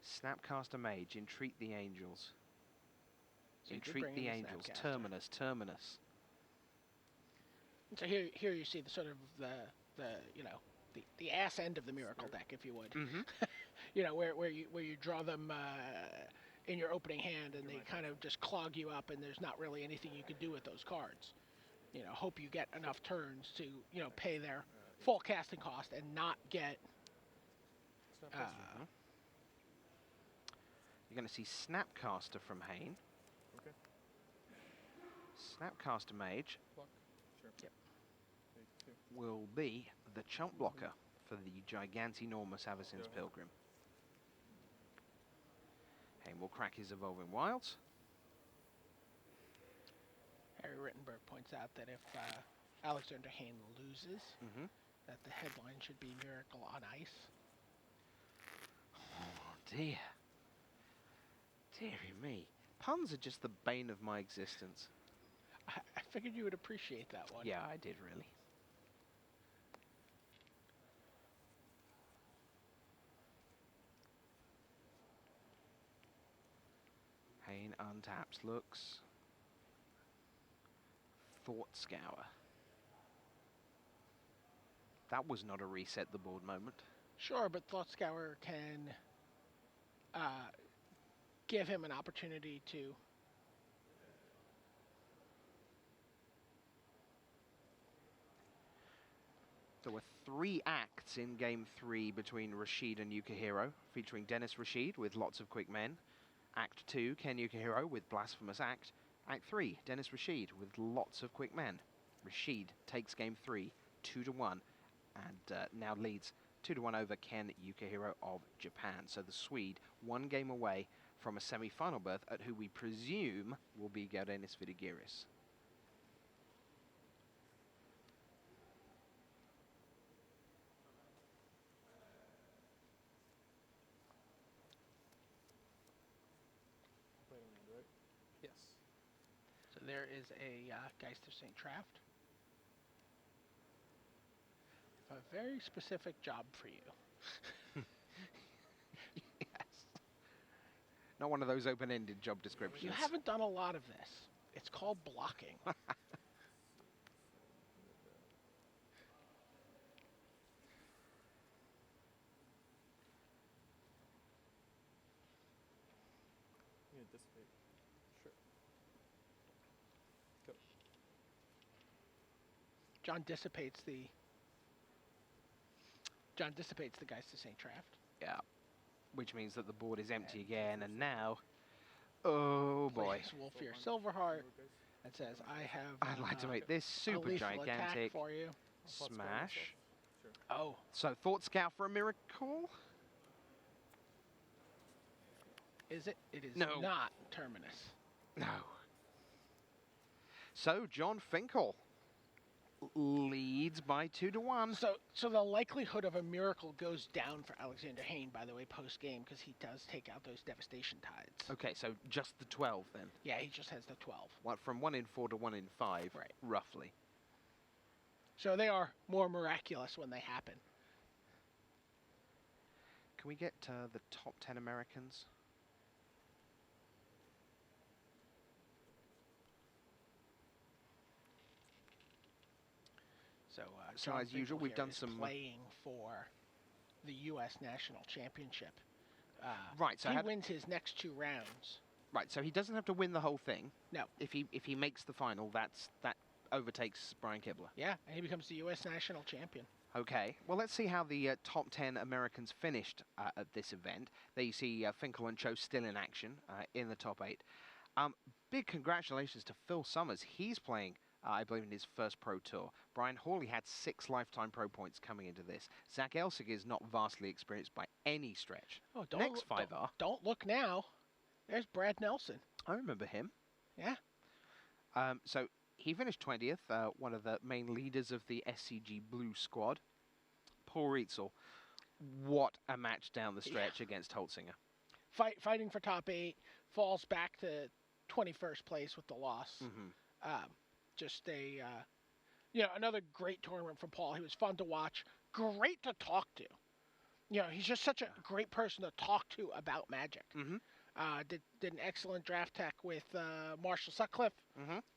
Snapcaster Mage, Entreat the Angels. So you did Entreat bring the in the Angels. Snapcaster. Terminus. So here you see the sort of the ass end of the miracle deck, if you would. Mm-hmm. Where you draw them in your opening hand and they kind of just clog you up, and there's not really anything you can do with those cards. Hope you get enough turns to pay their full casting cost and not get. You're going to see Snapcaster from Hayne. Okay. Snapcaster Mage Block. Sure. Yep. Take 2. will be the chump blocker for the gigantinormous Avacyn's Pilgrim. Hayne will crack his Evolving Wilds. Harry Rittenberg points out that if Alexander Hayne loses, that the headline should be Miracle on Ice. Oh dear. Deary me. Puns are just the bane of my existence. I figured you would appreciate that one. Yeah, I did really. Hayne untaps, looks. Thought Scour. That was not a reset the board moment. Sure, but Thought Scour can give him an opportunity to. There were 3 acts in Game 3 between Rasheed and Yukahiro, featuring Dennis Rasheed with lots of quick men. Act 2, Ken Yukahiro with Blasphemous Act. Act 3, Dennis Rasheed with lots of quick men. Rasheed takes Game 3, 2-1, and now leads 2-1 over Ken Yukahiro of Japan. So the Swede, 1 game away from a semi-final berth at who we presume will be Vidaris Vidaris. Right? Yes. So there is a Geist of St. Traft. A very specific job for you. Yes. Not one of those open-ended job descriptions. You haven't done a lot of this. It's called blocking. Yeah, dissipate. Sure. Go. John dissipates the Geist of St. Traft. Yeah. Which means that the board is empty again, and now... Oh boy. Plays Wolfear Silverheart and says, I have I'd like to make this a super lethal attack gigantic for you. smash. Sure. Oh, So, Thought Scout for a miracle? is it? It is No. not Terminus. No. So, John Finkel leads by 2-1. So the likelihood of a miracle goes down for Alexander Hayne, by the way, post-game, because he does take out those devastation tides. Okay, so just the 12 then. Yeah, he just has the 12. What, from 1 in 4 to 1 in 5, Right. roughly. So they are more miraculous when they happen. Can we get the top 10 Americans? So John as usual, Finle we've here done is some playing for the U.S. National Championship. Right, so if he wins his next 2 rounds. Right, so he doesn't have to win the whole thing. No. If he makes the final, that overtakes Brian Kibler. Yeah, and he becomes the U.S. National Champion. Okay, well, let's see how the top 10 Americans finished at this event. There you see Finkel and Cho still in action in the top 8. Big congratulations to Phil Summers. He's playing, I believe, in his first Pro Tour. Brian Hawley had 6 lifetime Pro points coming into this. Zach Elsig is not vastly experienced by any stretch. Oh, Next 5 are. Don't look now. There's Brad Nelson. I remember him. Yeah. So he finished 20th, one of the main leaders of the SCG Blue squad. Paul Rietzel, what a match down the stretch against Holtzinger. Fighting for top 8, falls back to 21st place with the loss. Just another great tournament from Paul. He was fun to watch, great to talk to. He's just such a great person to talk to about Magic. Did an excellent draft tech with Marshall Sutcliffe.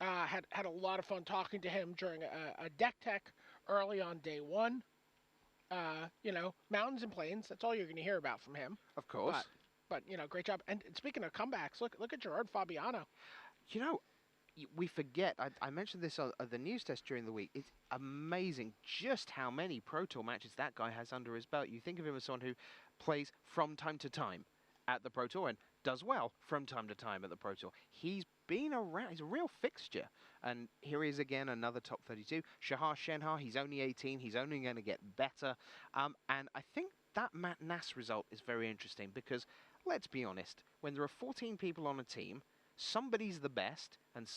Had a lot of fun talking to him during a deck tech early on day 1. Mountains and plains, that's all you're going to hear about from him. Of course. But great job. And speaking of comebacks, look at Gerard Fabiano. We forget, I mentioned this on the news test during the week, it's amazing just how many Pro Tour matches that guy has under his belt. You think of him as someone who plays from time to time at the Pro Tour and does well from time to time at the Pro Tour. He's been around, he's a real fixture. And here he is again, another top 32. Shahar Shenhar, he's only 18, he's only going to get better. And I think that Matt Nass result is very interesting because, let's be honest, when there are 14 people on a team, somebody's the best, and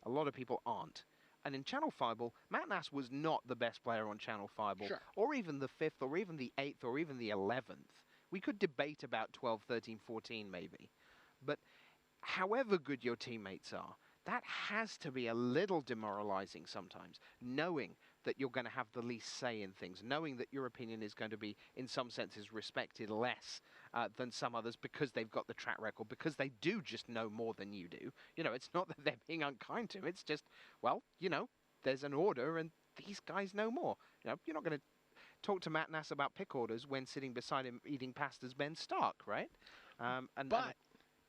a lot of people aren't. And in Channel Fireball, Matt Nass was not the best player on Channel Fireball, or even the 5th, or even the 8th, or even the 11th. We could debate about 12, 13, 14 maybe. But however good your teammates are, that has to be a little demoralizing sometimes, knowing that you're going to have the least say in things, knowing that your opinion is going to be, in some senses, respected less than some others because they've got the track record, because they do just know more than you do. It's not that they're being unkind to him, it's just, there's an order and these guys know more. You're not going to talk to Matt Nass about pick orders when sitting beside him eating pastas Ben Stark, right?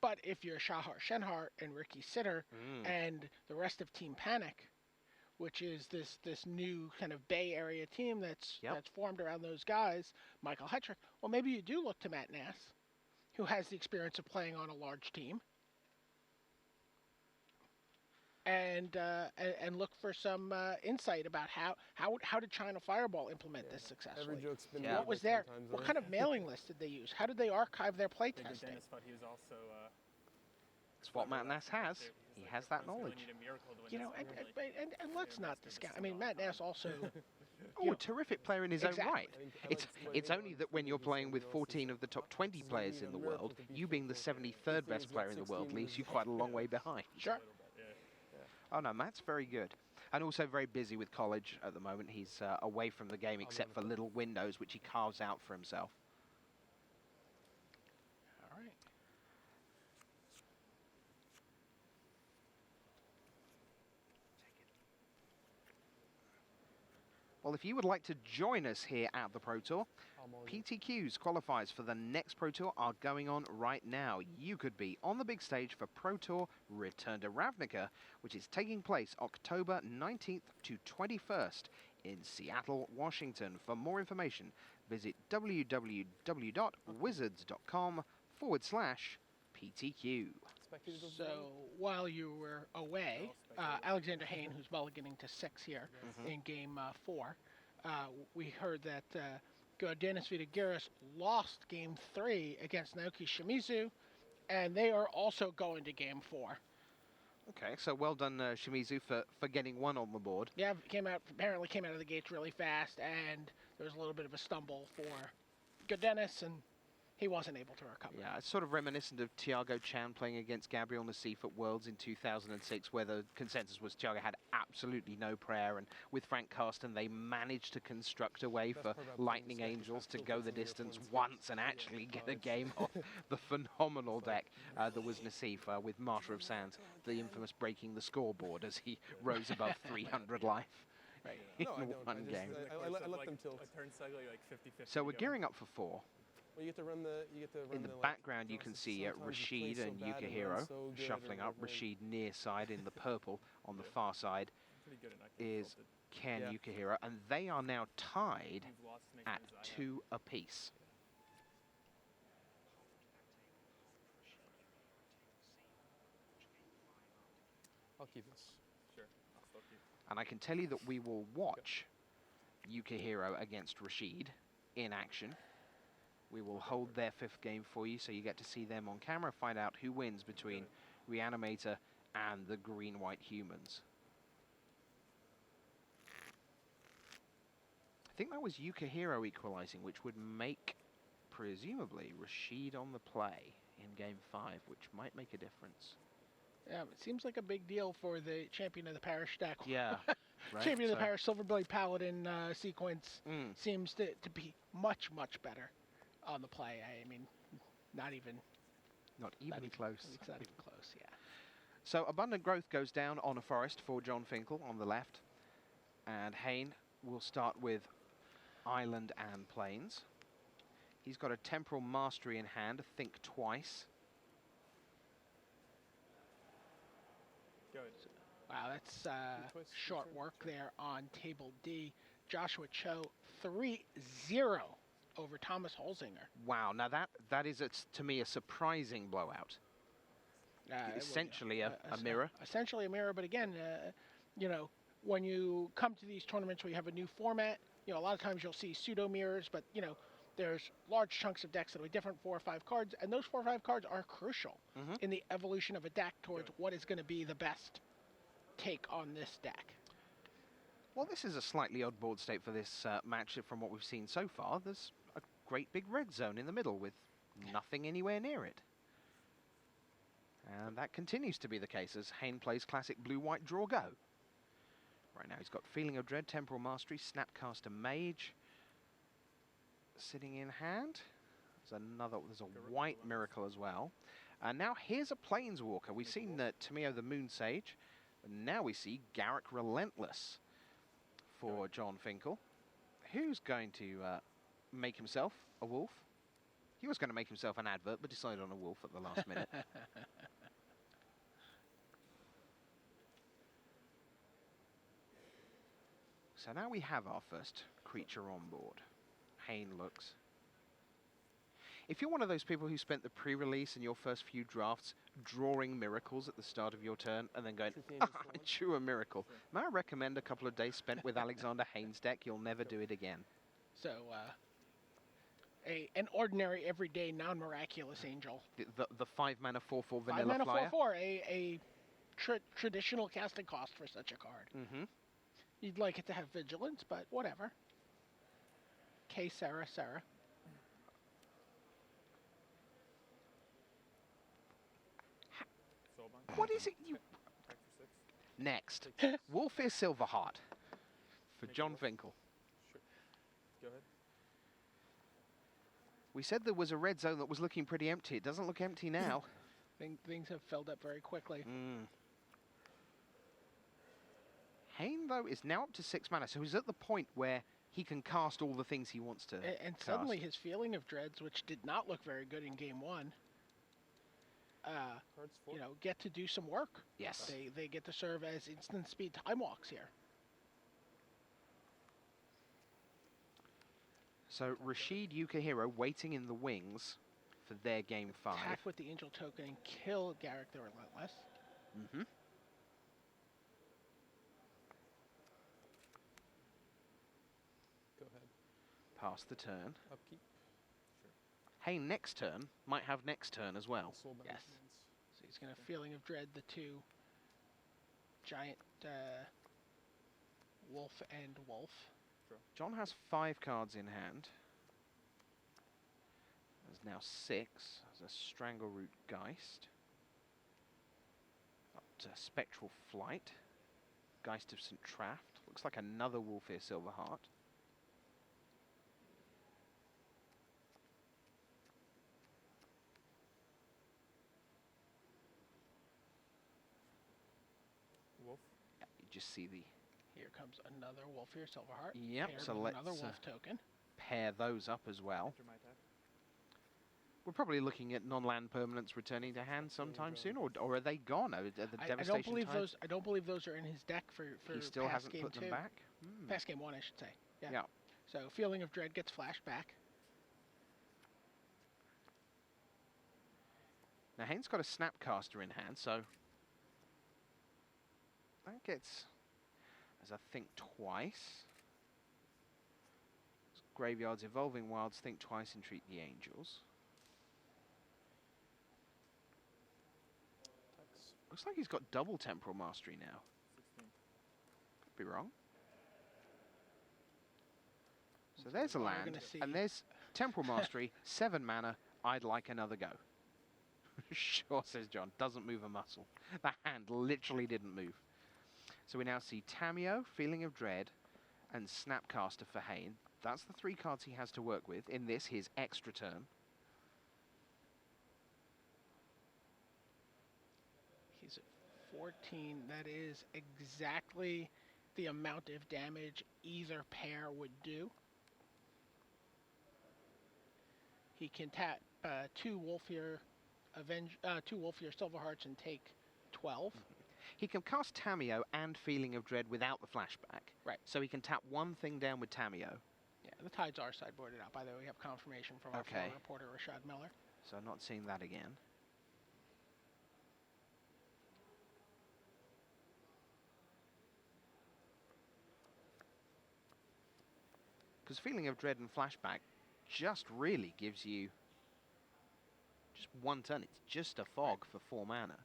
But if you're Shahar Shenhar and Ricky Sitter and the rest of Team Panic, which is this new kind of Bay Area team that's formed around those guys, Michael Hetrick, well, maybe you do look to Matt Nass, who has the experience of playing on a large team, and look for some insight about how did China Fireball implement this successfully. Every joke's been What was there? What kind of mailing list did they use? How did they archive their play testing? Dennis thought he was also. It's what Matt Nass has. He has that knowledge. And let's not discount. I mean, Matt Nass also. A terrific player in his own right. It's only that when you're playing with 14 of the top 20 players in the world, you being the 73rd best player in the world leaves you quite a long way behind. Sure. Oh no, Matt's very good. And also very busy with college at the moment. He's away from the game except for little windows which he carves out for himself. All right. Well, if you would like to join us here at the Pro Tour, PTQ's qualifiers for the next Pro Tour are going on right now. You could be on the big stage for Pro Tour Return to Ravnica, which is taking place October 19th to 21st in Seattle, Washington. For more information, visit www.wizards.com/PTQ. So while you were away, Alexander Hayne, who's mulliganing to 6 here in Game 4, we heard that Dennis Vidaris lost Game 3 against Naoki Shimizu, and they are also going to Game 4. Okay, so well done, Shimizu, for getting one on the board. Yeah, apparently came out of the gates really fast, and there was a little bit of a stumble for Dennis, and he wasn't able to recover. Yeah, it's sort of reminiscent of Thiago Chan playing against Gabriel Nassif at Worlds in 2006, where the consensus was Thiago had absolutely no prayer, and with Frank Carsten, they managed to construct a way for Lightning Angels to go the distance once and actually get a game off the phenomenal deck that was Nassif with Martyr of Sands, the infamous breaking the scoreboard as he rose above 300 life. Right. No, I in don't. one game. I let them tilt. A turn cycle, you're like 50-50. So we're gearing up for 4. Well, you get to run the. In the like, background, you draws. can see Sometimes you play Rasheed so and bad and Ukah run so good shuffling or up. very- Rasheed near side in the purple on the far side Pretty good at not getting is tilted. Ken Yeah. Ukah, and they are now tied You've lost as many at turns as I have. 2 apiece. I'll keep this. Sure, I'll still keep. And I can tell you that we will watch Ukah against Rasheed in action. We will hold their 5th game for you, so you get to see them on camera, find out who wins between Reanimator and the green-white humans. I think that was Ukah equalizing, which would make, presumably, Rasheed on the play in Game 5, which might make a difference. Yeah, it seems like a big deal for the champion of the parish deck. Yeah, right. Champion of the So- parish Silverblade Paladin sequence seems to be much, much better on the play. I mean, not even close. It's not even close, yeah. So Abundant Growth goes down on a forest for John Finkel on the left. And Hayne will start with Island and Plains. He's got a Temporal Mastery in hand, Think Twice. Good. Wow, that's twice, short turn, work there on table D. Joshua Cho 3-0 over Thomas Holzinger. Wow, now that is, to me, a surprising blowout. Essentially a mirror. Essentially a mirror, but again, you know, when you come to these tournaments where you have a new format, you know, a lot of times you'll see pseudo mirrors, but you know, there's large chunks of decks that are different 4 or 5 cards, and those 4 or 5 cards are crucial in the evolution of a deck towards what is going to be the best take on this deck. Well, this is a slightly odd board state for this match from what we've seen so far. There's a great big red zone in the middle with nothing anywhere near it. And that continues to be the case as Hayne plays classic blue-white draw go. Right now he's got Feeling of Dread, Temporal Mastery, Snapcaster Mage sitting in hand. There's a white Miracle as well. And now here's a Planeswalker. We've seen Tamio the Moon Sage, and now we see Garrick Relentless for John Finkel. Who's going to make himself a wolf? He was going to make himself an advert, but decided on a wolf at the last minute. So now we have our first creature on board. Hayne looks. If you're one of those people who spent the pre-release and your first few drafts drawing miracles at the start of your turn and then going, I drew a miracle, may I recommend a couple of days spent with Alexander Hayne's deck? You'll never do it again. So, an ordinary, everyday, non-miraculous angel. The 5-mana 4/4 vanilla 5 mana flyer. 4/4, a traditional casting cost for such a card. Mm-hmm. You'd like it to have vigilance, but whatever. K. Sarah. Soulbind. What is it you... Attack for 6. Next. Wolfir Silverheart for John Finkel. Sure. Go ahead. We said there was a red zone that was looking pretty empty. It doesn't look empty now. Things have filled up very quickly. Hayne, though, is now up to 6 mana, so he's at the point where he can cast all the things he wants to And suddenly his Feeling of Dreads, which did not look very good in Game 1, Cards 4. you know, get to do some work. Yes. They get to serve as instant speed time walks here. So Rasheed, Ukah waiting in the wings for their Game 5. Attack with the Angel Token and kill Garrick the Relentless. Mm-hmm. Go ahead. Pass the turn. Upkeep. Hayne next turn might have next turn as well. Soulbound Yes. Hands. So he's going to Feeling of Dread the 2 giant wolf and wolf. John has 5 cards in hand. There's now 6. There's a Strangleroot Geist. Up to Spectral Flight. Geist of St. Traft. Looks like another Wolfir Silverheart. Wolf. Yeah, you just see the Here comes another wolf here, Silverheart. Yep, paired so with let's another wolf token. pair those up as well. Enter my attack. We're probably looking at non-land permanents returning to hand sometime soon, or are they gone? Are the I devastation don't believe tides- those. I don't believe those are in his deck for He still past hasn't game put 2. them back. Hmm. Past game 1, I should say. Yeah. Yeah. So Feeling of Dread gets flashed back. Now Hayne's got a Snapcaster in hand, so that gets, as I think twice. Graveyards, Evolving Wilds, think twice, Entreat the Angels. Attacks. Looks like he's got double Temporal Mastery now. 16. Could be wrong. So there's a We're land, gonna see- and there's Temporal Mastery, 7 mana, I'd like another go. Sure, says John, doesn't move a muscle. That hand literally didn't move. So we now see Tamiyo, Feeling of Dread, and Snapcaster for Hayne. That's the 3 cards he has to work with in this, his extra turn. He's at 14. That is exactly the amount of damage either pair would do. He can tap 2 Wolfier Silverhearts and take 12. He can cast Tamiyo and Feeling of Dread without the flashback. Right. So he can tap one thing down with Tamiyo. Yeah, the tides are sideboarded out. By the way, we have confirmation from our Okay. former reporter, Rasheed Miller. So I'm not seeing that again. Because Feeling of Dread and Flashback just really gives you just 1 turn. It's just a fog for 4 mana.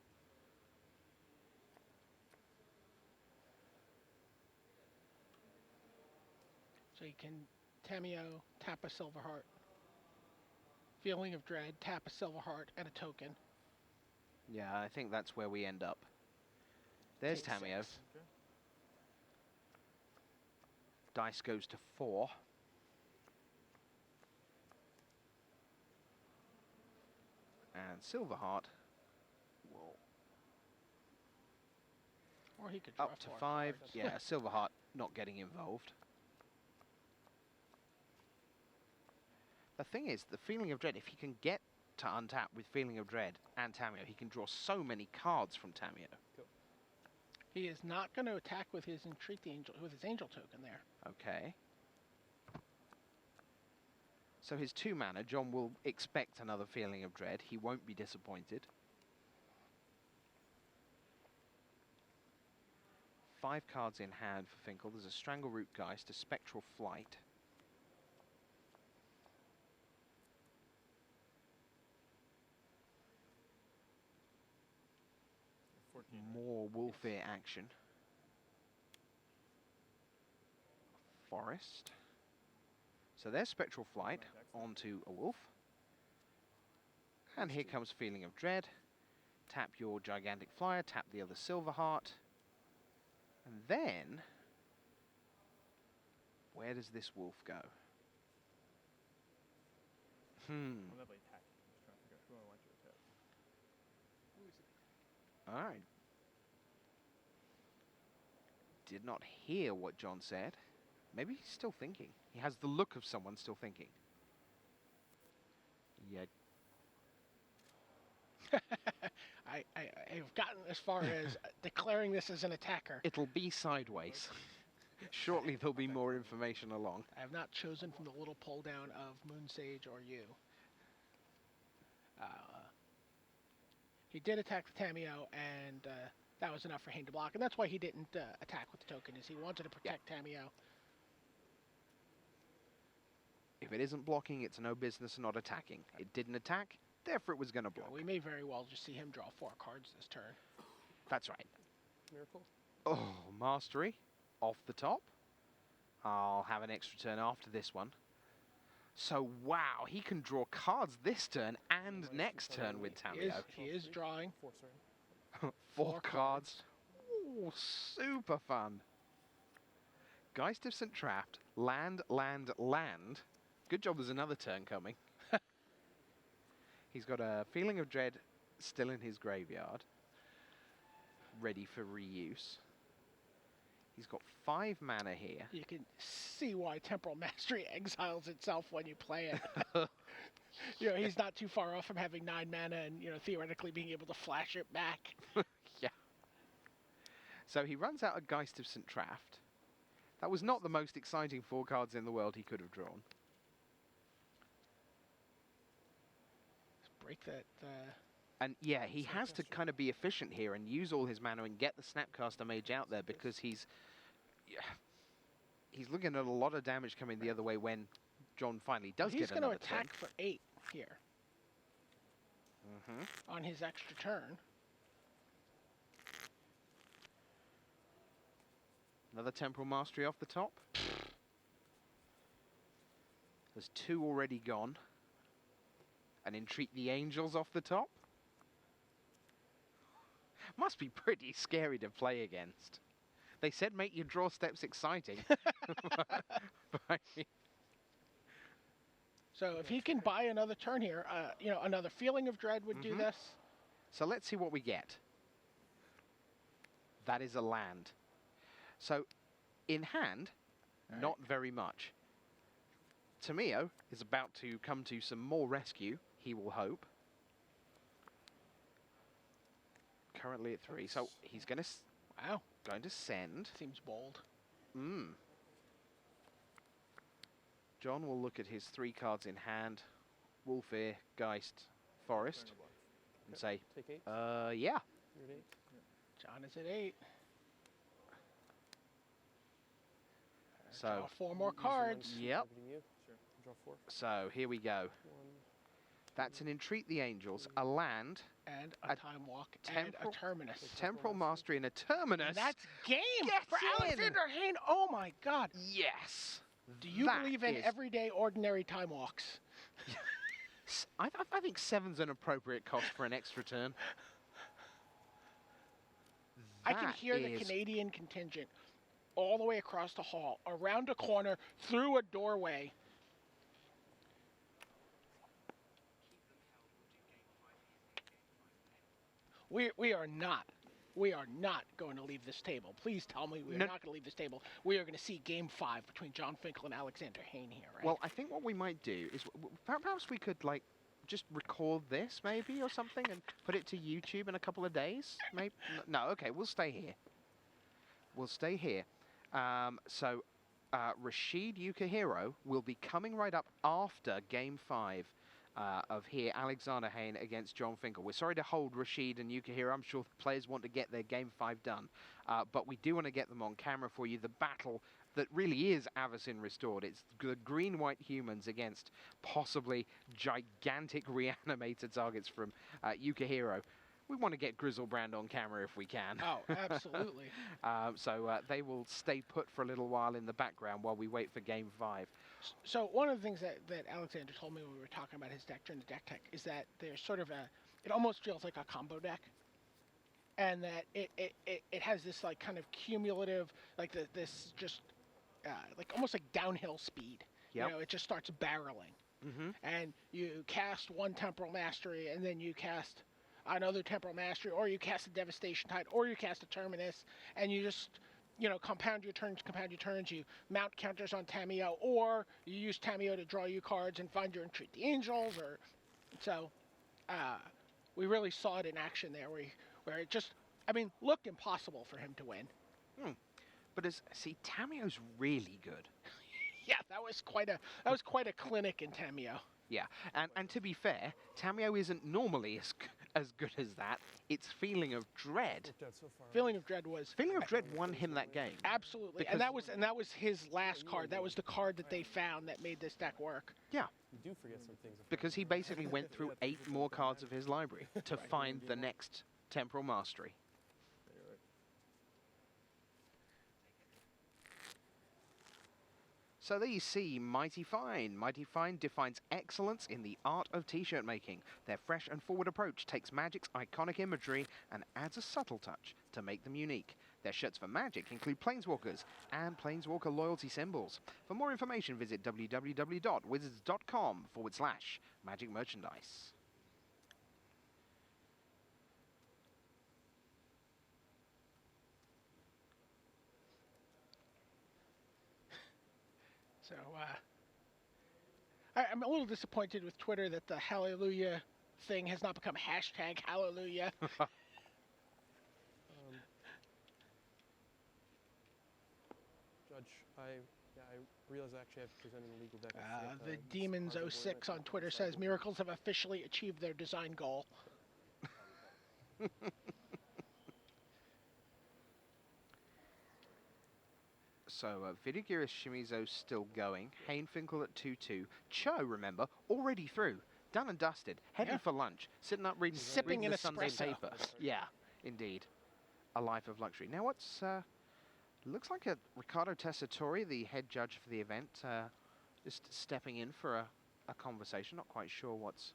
So you can Tamiyo, tap a Silverheart. Feeling of Dread, tap a Silverheart and a token. Yeah, I think that's where we end up. There's Take Tamiyo. 6. Okay. Dice goes to 4. And Silverheart will Or he could draw up to 4 5. cards. Yeah, Silverheart not getting involved. The thing is, the Feeling of Dread, if he can get to untap with Feeling of Dread and Tamiyo, he can draw so many cards from Tamiyo. He is not going to attack with his Entreat the Angel, with his Angel token there. Okay. So his 2 mana, John will expect another Feeling of Dread. He won't be disappointed. 5 cards in hand for Finkel. There's a Strangleroot Geist, a Spectral Flight. More Wolfear action. Forest. So there's Spectral Flight onto a wolf. And here comes Feeling of Dread. Tap your Gigantic Flyer, tap the other Silverheart. And then, where does this wolf go? I'm definitely attacking. I'm just trying to figure out who I want to attack. All right. Did not hear what John said. Maybe he's still thinking. He has the look of someone still thinking. Yeah. I've gotten as far as declaring this as an attacker. It'll be sideways. Shortly there'll be more information along. I have not chosen from the little pull down of Moon Sage or you. He did attack the Tamiyo, and that was enough for Hayne to block, and that's why he didn't attack with the token, is he wanted to protect Tamiyo. If it isn't blocking, it's no business not attacking. It didn't attack, therefore it was going to block. We may very well just see him draw 4 cards this turn. That's right. Miracle. Oh, Mastery off the top. I'll have an extra turn after this one. So, wow, he can draw cards this turn and next turn with Tamiyo. He is drawing 4, sorry. 4 cards. Ooh, super fun. Geist of St. Trapped, land, land, land. Good job there's another turn coming. He's got a Feeling of Dread still in his graveyard, ready for reuse. He's got 5 mana here. You can see why Temporal Mastery exiles itself when you play it. He's not too far off from having 9 mana and, theoretically being able to flash it back. Yeah. So he runs out a Geist of St. Traft. That was not the most exciting 4 cards in the world he could have drawn. Let's break that. And yeah, he has to kind of be efficient here and use all his mana and get the Snapcaster Mage out there because he's looking at a lot of damage coming the other way when John finally does get another turn. He's going to attack for 8 here on his extra turn. Another Temporal Mastery off the top. There's 2 already gone. And Entreat the Angels off the top. Must be pretty scary to play against. They said make your draw steps exciting. So if he can buy another turn here, another Feeling of Dread would do this. So let's see what we get. That is a land. So, in hand, not very much. Tamio is about to come to some more rescue, he will hope. Currently at 3, so he's going to send. Seems bold. John will look at his 3 cards in hand, Wolfear, Geist, Forest, and say, Take 8. yeah. You're at 8. John is at 8. So draw 4 more cards. Yep. Sure. Draw 4. So here we go. 1. That's an Entreat the Angels, a land, And a Time Walk, and a Terminus. Temporal Mastery, and a Terminus. And that's game Get for in. Alexander Hayne. Oh my God. Yes. Do you believe in everyday ordinary Time Walks? I think 7's an appropriate cost for an extra turn. I can hear the Canadian contingent all the way across the hall, around a corner, through a doorway. We are not going to leave this table. Please tell me we are not going to leave this table. We are going to see Game 5 between John Finle and Alexander Hayne here, right? Well, I think what we might do is perhaps we could just record this maybe or something and put it to YouTube in a couple of days. Maybe no. Okay, we'll stay here. We'll stay here. So Rasheed Ukah will be coming right up after Game 5 of here, Alexander Hayne against John Finle. We're sorry to hold Rasheed and Ukah. I'm sure the players want to get their Game 5 done, but we do want to get them on camera for you. The battle that really is Avacyn Restored. It's the green-white humans against possibly gigantic reanimator targets from Ukah. We want to get Grizzlebrand on camera if we can. Oh, absolutely. So they will stay put for a little while in the background while we wait for Game 5. So one of the things that Alexander told me when we were talking about his deck during the deck tech is that there's sort of it almost feels like a combo deck. And that it has this like kind of cumulative, like this just like almost like downhill speed. Yep. It just starts barreling. And you cast one Temporal Mastery and then you cast another Temporal Mastery, or you cast a Devastation Tide, or you cast a Terminus, and you just, compound your turns, you mount counters on Tamio, or you use Tamio to draw you cards and find your Entreat the Angels, or so we really saw it in action there, where it just, looked impossible for him to win. But Tamio's really good. Yeah, that was quite a clinic in Tamio. Yeah, and to be fair, Tamio isn't normally as good as that. It's Feeling of Dread. Feeling of Dread was... Feeling of Dread won him that game. Absolutely, and that was his last card. That was the card that they found that made this deck work. Yeah. You do forget some things. Because he basically went through 8 more cards of his library to find the next Temporal Mastery. So there you see Mighty Fine. Mighty Fine defines excellence in the art of t-shirt making. Their fresh and forward approach takes Magic's iconic imagery and adds a subtle touch to make them unique. Their shirts for Magic include Planeswalkers and Planeswalker loyalty symbols. For more information, visit www.wizards.com/Magic merchandise. So I'm a little disappointed with Twitter that the Hallelujah thing has not become hashtag Hallelujah. Judge, I realize actually I've presented a legal deck. The Demons06 on Twitter says Miracles have officially achieved their design goal. So Vidaris Shimizu still going. Hayne Finle at 2-2. Cho, remember, already through. Done and dusted. Heading for lunch. Sitting up reading, Sipping reading an the Sunday espresso. paper. Yeah, indeed. A life of luxury. Now what's... looks like a Riccardo Tessitore, the head judge for the event, just stepping in for a conversation. Not quite sure what's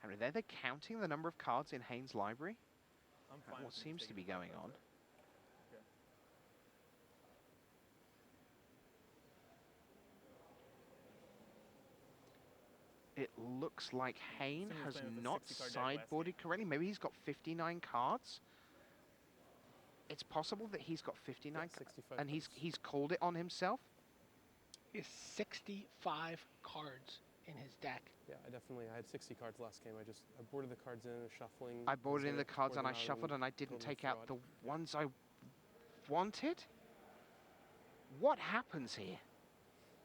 happening there. They're counting the number of cards in Hayne's library. I'm fine What with seems to taking be the five going cards on. out. It looks like Hayne Someone's has playing with a not 60 card deck last sideboarded correctly. Maybe he's got 59 cards. It's possible that he's got 59 Yeah, cards. 65 And cards. he's called it on himself. He has 65 cards in his deck. Yeah, I had 60 cards last game. I boarded the cards in, shuffling. I boarded in gonna the cards pour and I them out shuffled and I didn't build a take out the fraud. ones I wanted. What happens here?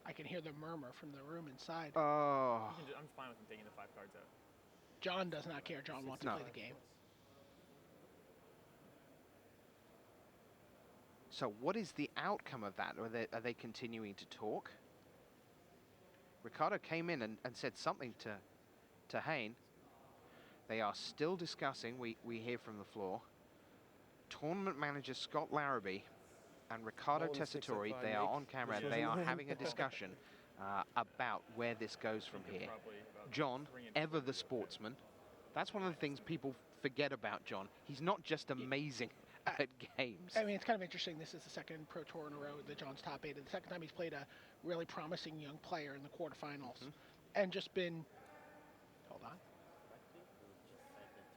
I can hear the murmur from the room inside. Oh. I'm fine with him taking the 5 cards out. John does not care. John wants to No. play the game. So what is the outcome of that? Are they continuing to talk? Riccardo came in and said something to Hayne. They are still discussing, we hear from the floor. Tournament manager Scott Larrabee and Riccardo All the mistakes that Tessitore, I they are make, on camera, this they wasn't are mine. having a discussion about where this goes from I think here. they're probably about John, 3 and ever 4 the to sportsman. That's one of the things people forget about John. He's not just amazing at games. I mean, it's kind of interesting. This is the second Pro Tour in a row that John's top 8. The second time he's played a really promising young player in the quarterfinals. And just been... Hold on.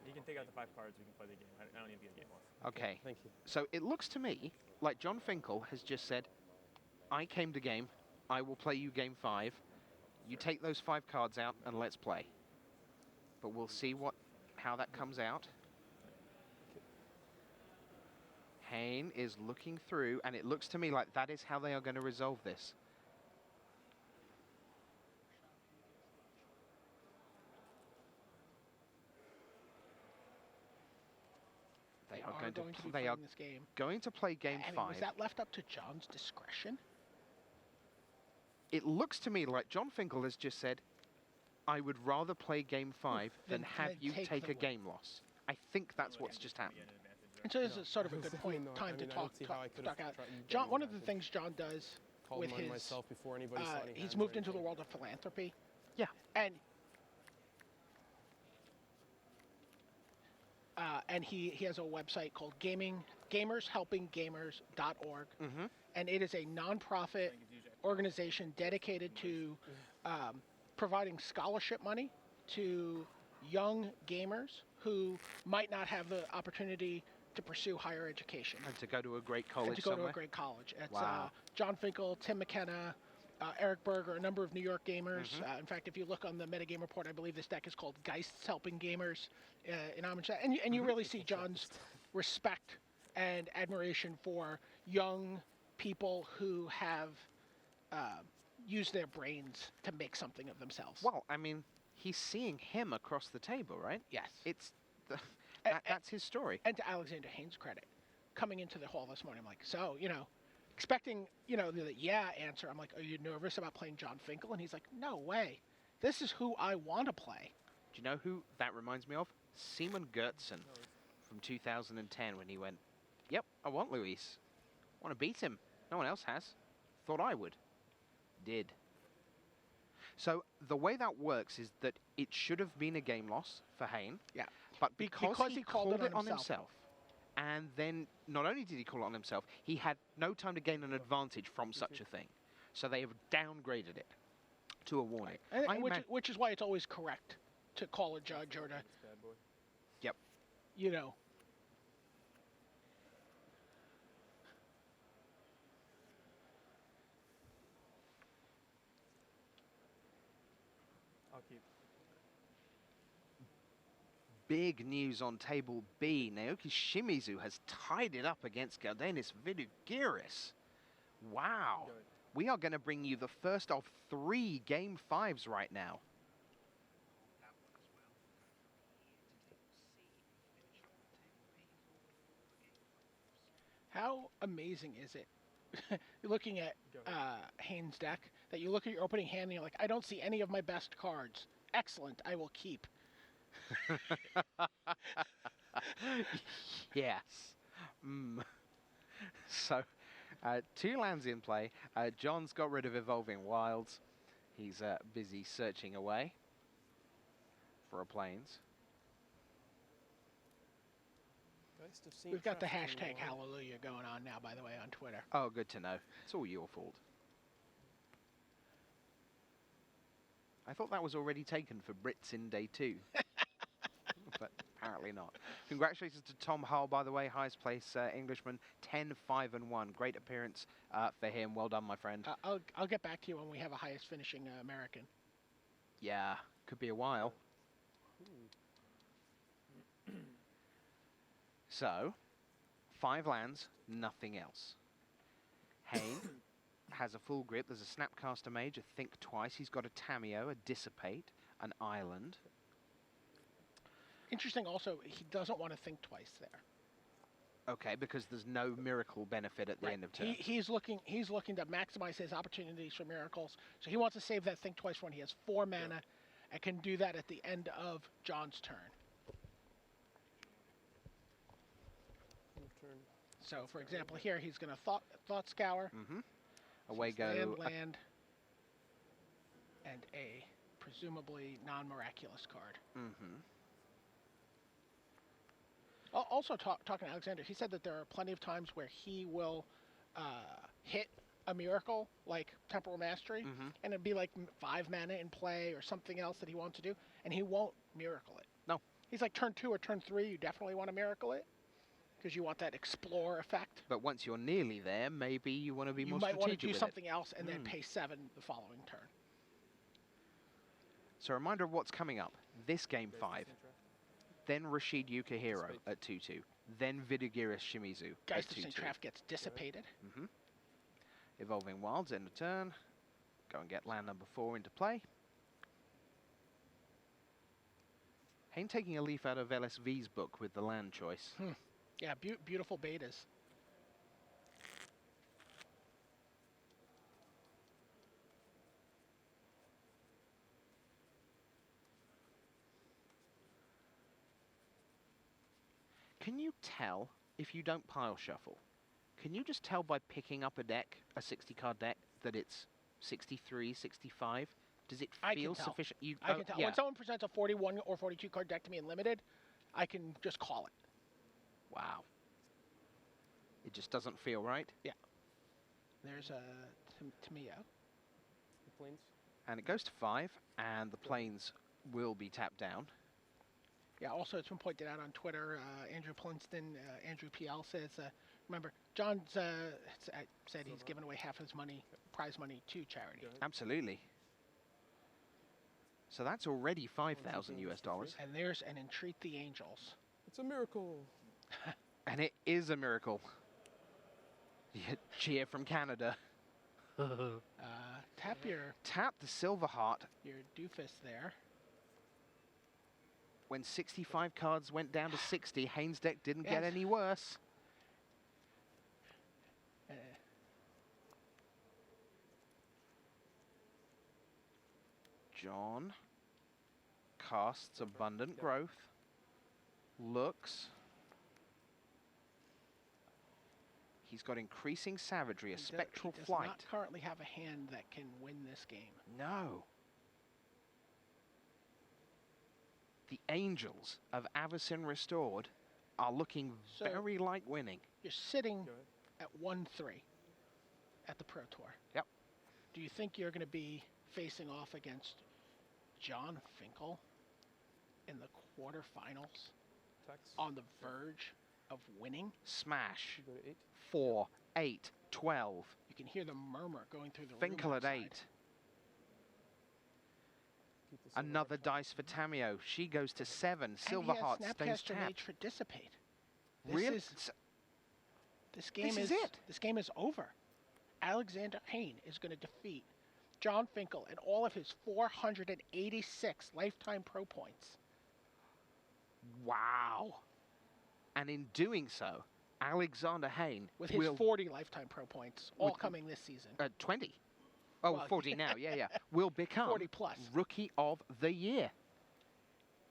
He can take out the 5 cards. We can play the game. I don't need to be a game loss. Okay. Thank you. So it looks to me like John Finle has just said, I came to game, I will play you game 5. You take those 5 cards out and let's play. But we'll see how that comes out. Hayne is looking through, and it looks to me like that is how they are going to resolve this. They are going to be they playing are this game. going to play game I mean, 5. was that left up to John's discretion? It looks to me like John Finle has just said, I would rather play game 5 than Than have you take take the a game loss. I think that's what's just happened. And so this is sort of a I good was point, thinking, time I to mean, I talk, don't see how I could've talk out. tried and John, gotten one it of the back things John does Called with mine his, myself before anybody saw any he's hands moved or into the anything. world of philanthropy. Yeah. And he has a website called gamershelpinggamers.org. And it is a nonprofit organization dedicated to providing scholarship money to young gamers who might not have the opportunity to pursue higher education. And to go to a great college And to go somewhere. to a great college. It's Wow. John Finle, Tim McKenna, Eric Berger, a number of New York gamers. In fact, if you look on the metagame report, I believe this deck is called Geist's Helping Gamers in homage to that. And you really see John's respect and admiration for young people who have used their brains to make something of themselves. Well, I mean, he's seeing him across the table, right? Yes. It's And- that's his story. And to Alexander Haynes' credit, coming into the hall this morning, I'm like, so, expecting, the yeah answer. I'm like, are you nervous about playing John Finle? And he's like, no way. This is who I want to play. Do you know who that reminds me of? Simon Gertzen from 2010 when he went, yep, I want Luis. I want to beat him. No one else has. Thought I would. Did. So the way that works is that it should have been a game loss for Hayne. Yeah. But because he called called it on himself, and then not only did he call it on himself, he had no time to gain an advantage from such a thing. So they have downgraded it to a warning. And which is why it's always correct to call a judge or to, Bad boy. Yep. keep. Big news on table B. Naoki Shimizu has tied it up against Vidaris Vidaris. Wow. Go ahead. We are going to bring you the first of 3 Game 5s right now. How amazing is it? You're looking at Go ahead. Hayne's deck, that you look at your opening hand and you're like, I don't see any of my best cards. Excellent, I will keep. Yes. So, 2 lands in play. John's got rid of Evolving Wilds. He's busy searching away for a plains. Geist of St. We've got the Trafford hashtag Wall. hallelujah going on now, by the way, on Twitter. Oh, good to know. It's all your fault. I thought that was already taken for Brits in day 2. But apparently not. Congratulations to Tom Hull, by the way, highest place Englishman, 10-5-1. Great appearance for him. Well done, my friend. I'll get back to you when we have a highest finishing American. Yeah, could be a while. So, 5 lands, nothing else. Hayne has a full grip. There's a Snapcaster Mage, a Think Twice. He's got a Tameo, a Dissipate, an Island. Interesting also, he doesn't want to think twice there. Okay, because there's no miracle benefit at the end of turn. He's looking to maximize his opportunities for miracles. So he wants to save that think twice when he has 4 mana and can do that at the end of John's turn. Move turn. So for example here he's gonna thought scour. Away He's go. land, and a presumably non-miraculous card. Also, talking to Alexander, he said that there are plenty of times where he will hit a miracle, like Temporal Mastery, and it'd be like 5 mana in play or something else that he wants to do, and he won't miracle it. No. He's like turn 2 or turn 3, you definitely want to miracle it, because you want that explore effect. But once you're nearly there, maybe you want to be You more might want to strategic do with something else and then Mm. pay 7 the following turn. So a reminder of what's coming up. This Game Geist of 5. St. Trafford. Then Rasheed Ukah Hero Dissipate. at 2-2. Then Vidaris Shimizu Geist at of St. 2-2. Traff gets dissipated. Evolving Wilds, end of turn. Go and get land number 4 into play. Hayne taking a leaf out of LSV's book with the land choice. Yeah, beautiful betas. Can you tell if you don't pile shuffle? Can you just tell by picking up a deck, a 60-card deck, that it's 63, 65? Does it I can feel tell. sufficient? I can tell. Yeah. When someone presents a 41 or 42 card deck to me in limited, I can just call it. Wow. It just doesn't feel right. There's a Tameo. The planes. And it goes to 5, and the planes will be tapped down. Yeah, also it's been pointed out on Twitter, Andrew Plinston, Andrew PL says, remember, John said he's given away half his money, prize money, to charity. Go ahead. Absolutely. So that's already 5,000 US dollars. And there's an Entreat the Angels. It's a miracle. And it is a miracle. Yeah, cheer from Canada. Tap Tap the Silver Heart your doofus there. when 65 cards went down to 60. Hayne's deck didn't get Yes. any worse. John casts Abundant Growth. Looks. He's got Increasing Savagery, a Spectral he does Flight. not currently have a hand that can win this game. No. The Angels of Avacyn Restored are looking So- very like winning. You're sitting Go ahead. at 1-3 at the Pro Tour. Yep. Do you think you're going to be facing off against John Finle in the quarterfinals Tax. on the verge of winning? Smash. You go to 8. 4, 8, 12. You can hear the murmur going through the room Finkel at outside. 8. Keep the Another dice for Tamio. She goes to 7. Silverheart stays Snapcaster tapped. Mage for Dissipate. Really? This game is it. This game is over. Alexander Hayne is going to defeat John Finkel and all of his 486 lifetime pro points. Wow. And in doing so, Alexander Hayne With his 40 lifetime pro points, all coming this season. 20. Oh, Well, 40 now, yeah. Will become 40 plus. Rookie of the Year.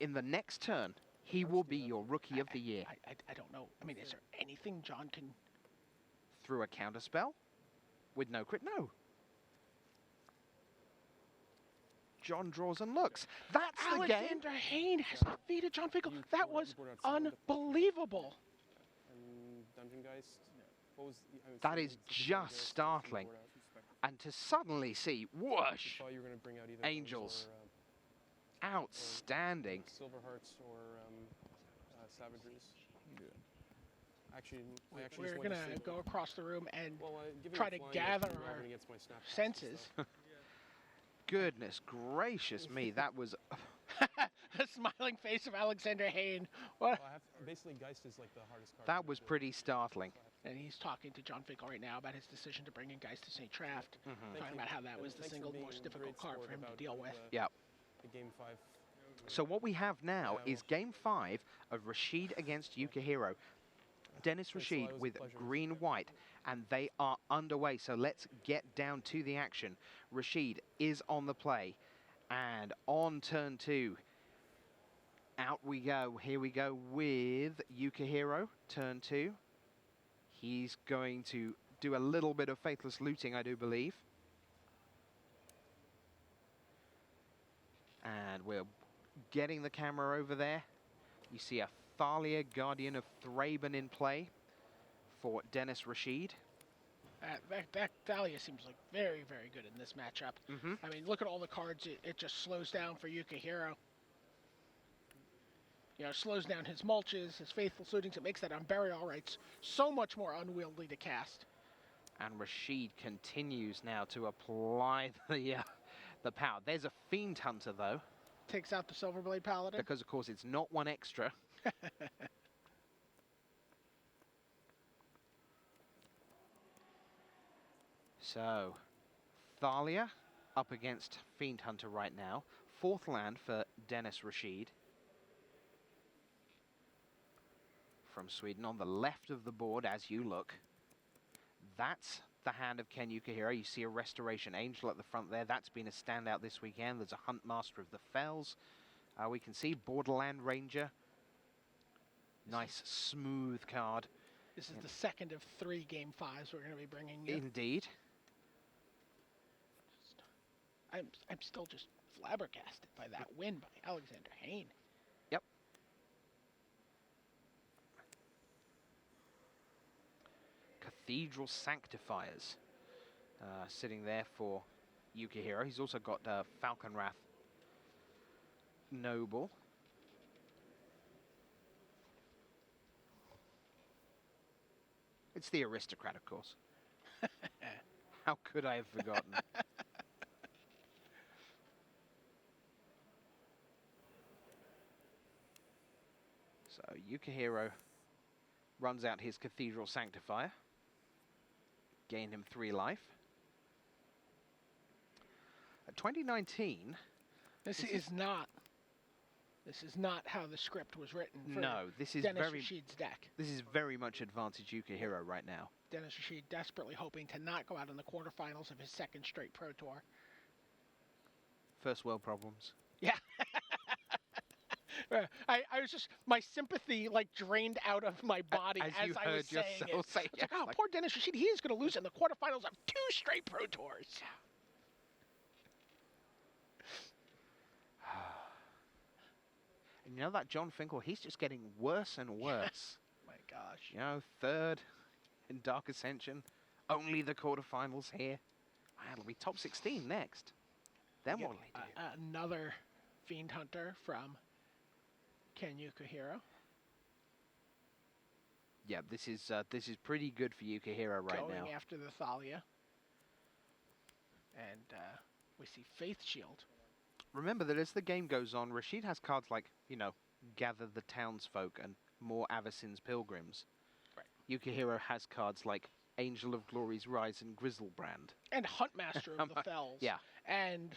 In the next turn, he will be your Rookie of the Year. I don't know. I mean, is there anything John can... Through a counterspell? With no crit? No. John draws and looks. That's the game. Alexander Hayne has defeated John Finkel. That was unbelievable. Dungeon Geist. That is just startling. And to suddenly see, whoosh, Angels. Outstanding. Silver Hearts or Savageries. We're going to go across the room and try to gather our senses. Goodness gracious me, that was... The smiling face of Alexander Hayne. What? Basically, Geist is like the hardest card. That was pretty startling. And he's talking to John Finkel right now about his decision to bring in Geist to St. Traft. Talking about how that was the single most difficult card for him to deal with. Yeah. The Game 5. So what we have now is Game 5 of Rasheed against Yukahiro. Dennis Rasheed with green-white, and they are underway. So let's get down to the action. Rasheed is on the play, and on turn 2, out we go. Here we go with Yukahiro, turn 2. He's going to do a little bit of faithless looting, I do believe. And we're getting the camera over there. You see a Thalia, Guardian of Thraben in play for Dennis Rasheed. That Thalia seems like very, very good in this matchup. I mean, look at all the cards. It just slows down for Yukahiro. You know, it slows down his mulches, his faithful lootings. It makes that Unburial Rites so much more unwieldy to cast. And Rasheed continues now to apply the power. There's a Fiend Hunter, though. Takes out the Silverblade Paladin. Because, of course, it's not one extra. So, Thalia up against Fiend Hunter right now. 4th land for Dennis Rasheed. From Sweden on the left of the board as you look. That's the hand of Ken Yukahiro. You see a Restoration Angel at the front there. That's been a standout this weekend. There's a Hunt Master of the Fells. We can see Borderland Ranger. Nice, smooth card. This is the second of 3 Game 5s we're going to be bringing you. Indeed. I'm still just flabbergasted by that win by Alexander Hayne. Yep. Cathedral Sanctifiers sitting there for Yukahiro. He's also got Falconwrath Noble. It's the Aristocrat, of course. How could I have forgotten? So Yukahiro runs out his Cathedral Sanctifier. Gain him 3 life. 2019. This is not how the script was written for this is Dennis Rasheed's deck. This is very much advantage Yukahiro right now. Dennis Rasheed desperately hoping to not go out in the quarterfinals of his 2nd straight Pro Tour. First world problems. Yeah. I was just, my sympathy like drained out of my body as you I heard was saying it. yourself say, I was like, oh, poor Dennis Rasheed. He is going to lose in the quarterfinals of 2 straight Pro Tours. And you know that John Finkel, he's just getting worse and worse. My gosh. You know, 3rd in Dark Ascension. Only the quarterfinals here. It'll be top 16 next. Then what'll he do? Another Fiend Hunter from Ken Yukahiro. Yeah, this is pretty good for Yukahiro right now. Going after the Thalia. And we see Faith Shield. remember that as the game goes on, Rasheed has cards like, you know, Gather the Townsfolk and More Avacyn's Pilgrims. Right. Yukihiro has cards like Angel of Glory's Rise and Grizzlebrand. And Huntmaster of the Fells. Yeah. And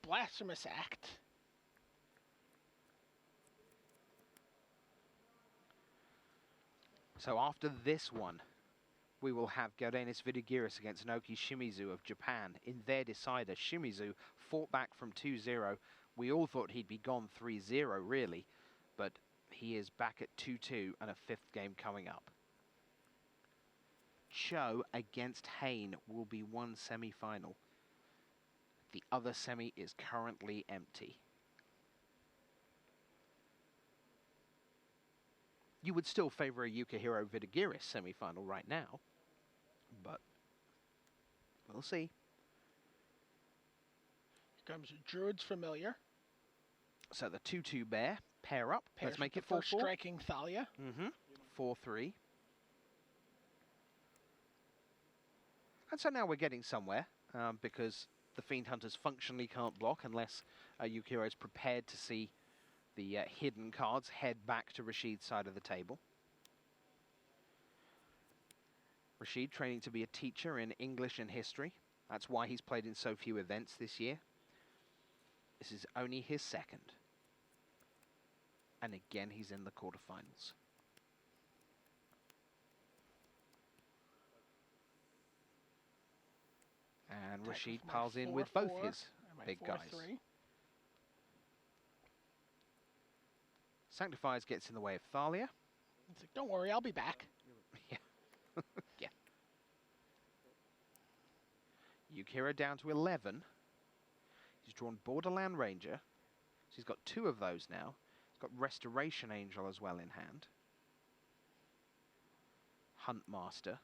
Blasphemous Act. So after this one, we will have Vidaris Vidaris against Naoki Shimizu of Japan. In their decider, Shimizu fought back from 2-0. We all thought he'd be gone 3-0, really. But he is back at 2-2 and a fifth game coming up. Cho against Hayne will be one semi-final. The other semi is currently empty. You would still favour a Yukihiro Vidaris semi-final right now, but we'll see. Here comes Druid's Familiar. So the 2-2 bear, pair up. Pairs Let's make with it the first 4-4. striking Thalia. 4-3. And so now we're getting somewhere, because the Fiend Hunters functionally can't block unless Yukihiro is prepared to see the hidden cards head back to Rasheed's side of the table. Rasheed training to be a teacher in English and history. That's why he's played in so few events this year. This is only his second. And again, he's in the quarterfinals. And Attack Rasheed with my piles in with both 4-4 his and my big 4-3. guys. Sanctifiers gets in the way of Thalia. It's like, don't worry, I'll be back. Yeah. Yeah. Yukihiro down to 11. He's drawn Borderland Ranger. So he's got 2 of those now. He's got Restoration Angel as well in hand. Huntmaster.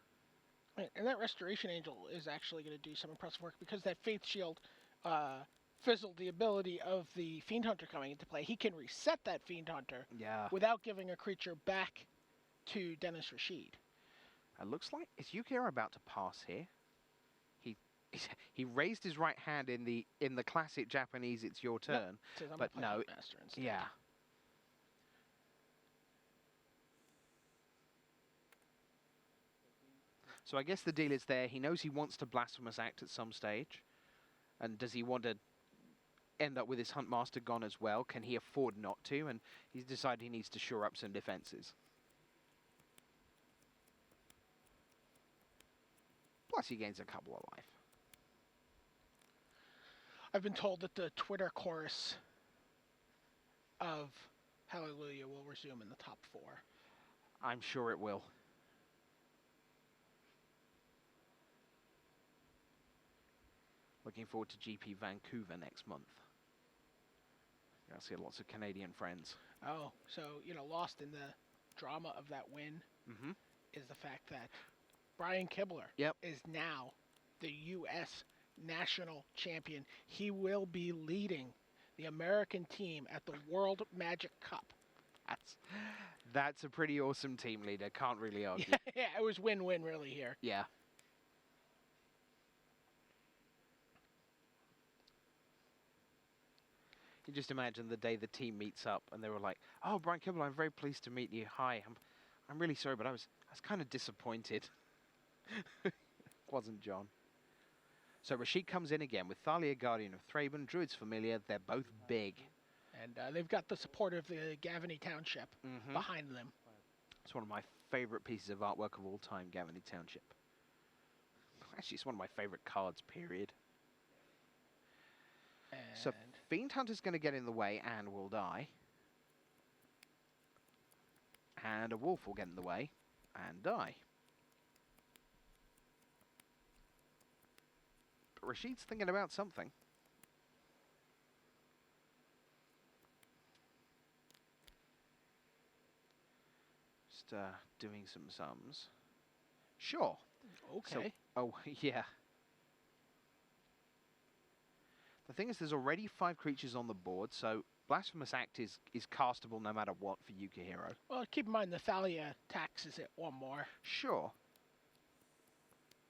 Right, and that Restoration Angel is actually going to do some impressive work because that Faith Shield fizzled the ability of the Fiend Hunter coming into play. He can reset that Fiend Hunter Yeah. without giving a creature back to Dennis Rasheed. It looks like, is Yukihiro about to pass here? He raised his right hand in the classic Japanese "it's your turn," Says, I'm but gonna play no, Huntmaster instead. yeah. So I guess the deal is there. He knows he wants to Blasphemous Act at some stage, and does he want to end up with his Huntmaster gone as well? Can he afford not to? And he's decided he needs to shore up some defenses. Plus, he gains a couple of life. I've been told that the Twitter chorus of Hallelujah will resume in the top 4. I'm sure it will. Looking forward to GP Vancouver next month. I'll see lots of Canadian friends. Oh, so, lost in the drama of that win is the fact that Brian Kibler is now the U.S. national champion. He will be leading the American team at the World Magic Cup. That's a pretty awesome team leader. Can't really argue. Yeah, it was win-win really here. Yeah. You just imagine the day the team meets up and they were like, "Oh, Brian Kibble, I'm very pleased to meet you. Hi, I'm really sorry, but I was kind of disappointed." Wasn't John. So Rasheed comes in again with Thalia, Guardian of Thraben, Druid's Familiar. They're both big. And they've got the support of the Gavany Township behind them. It's one of my favorite pieces of artwork of all time, Gavany Township. Actually, it's one of my favorite cards, period. And So Fiend Hunter's going to get in the way and will die. And a wolf will get in the way and die. But Rasheed's thinking about something. Just doing some sums. Sure. okay. So, yeah. The thing is, there's already 5 creatures on the board, so Blasphemous Act is castable no matter what for Yukihiro. Well, keep in mind the Thalia taxes it 1 more. Sure.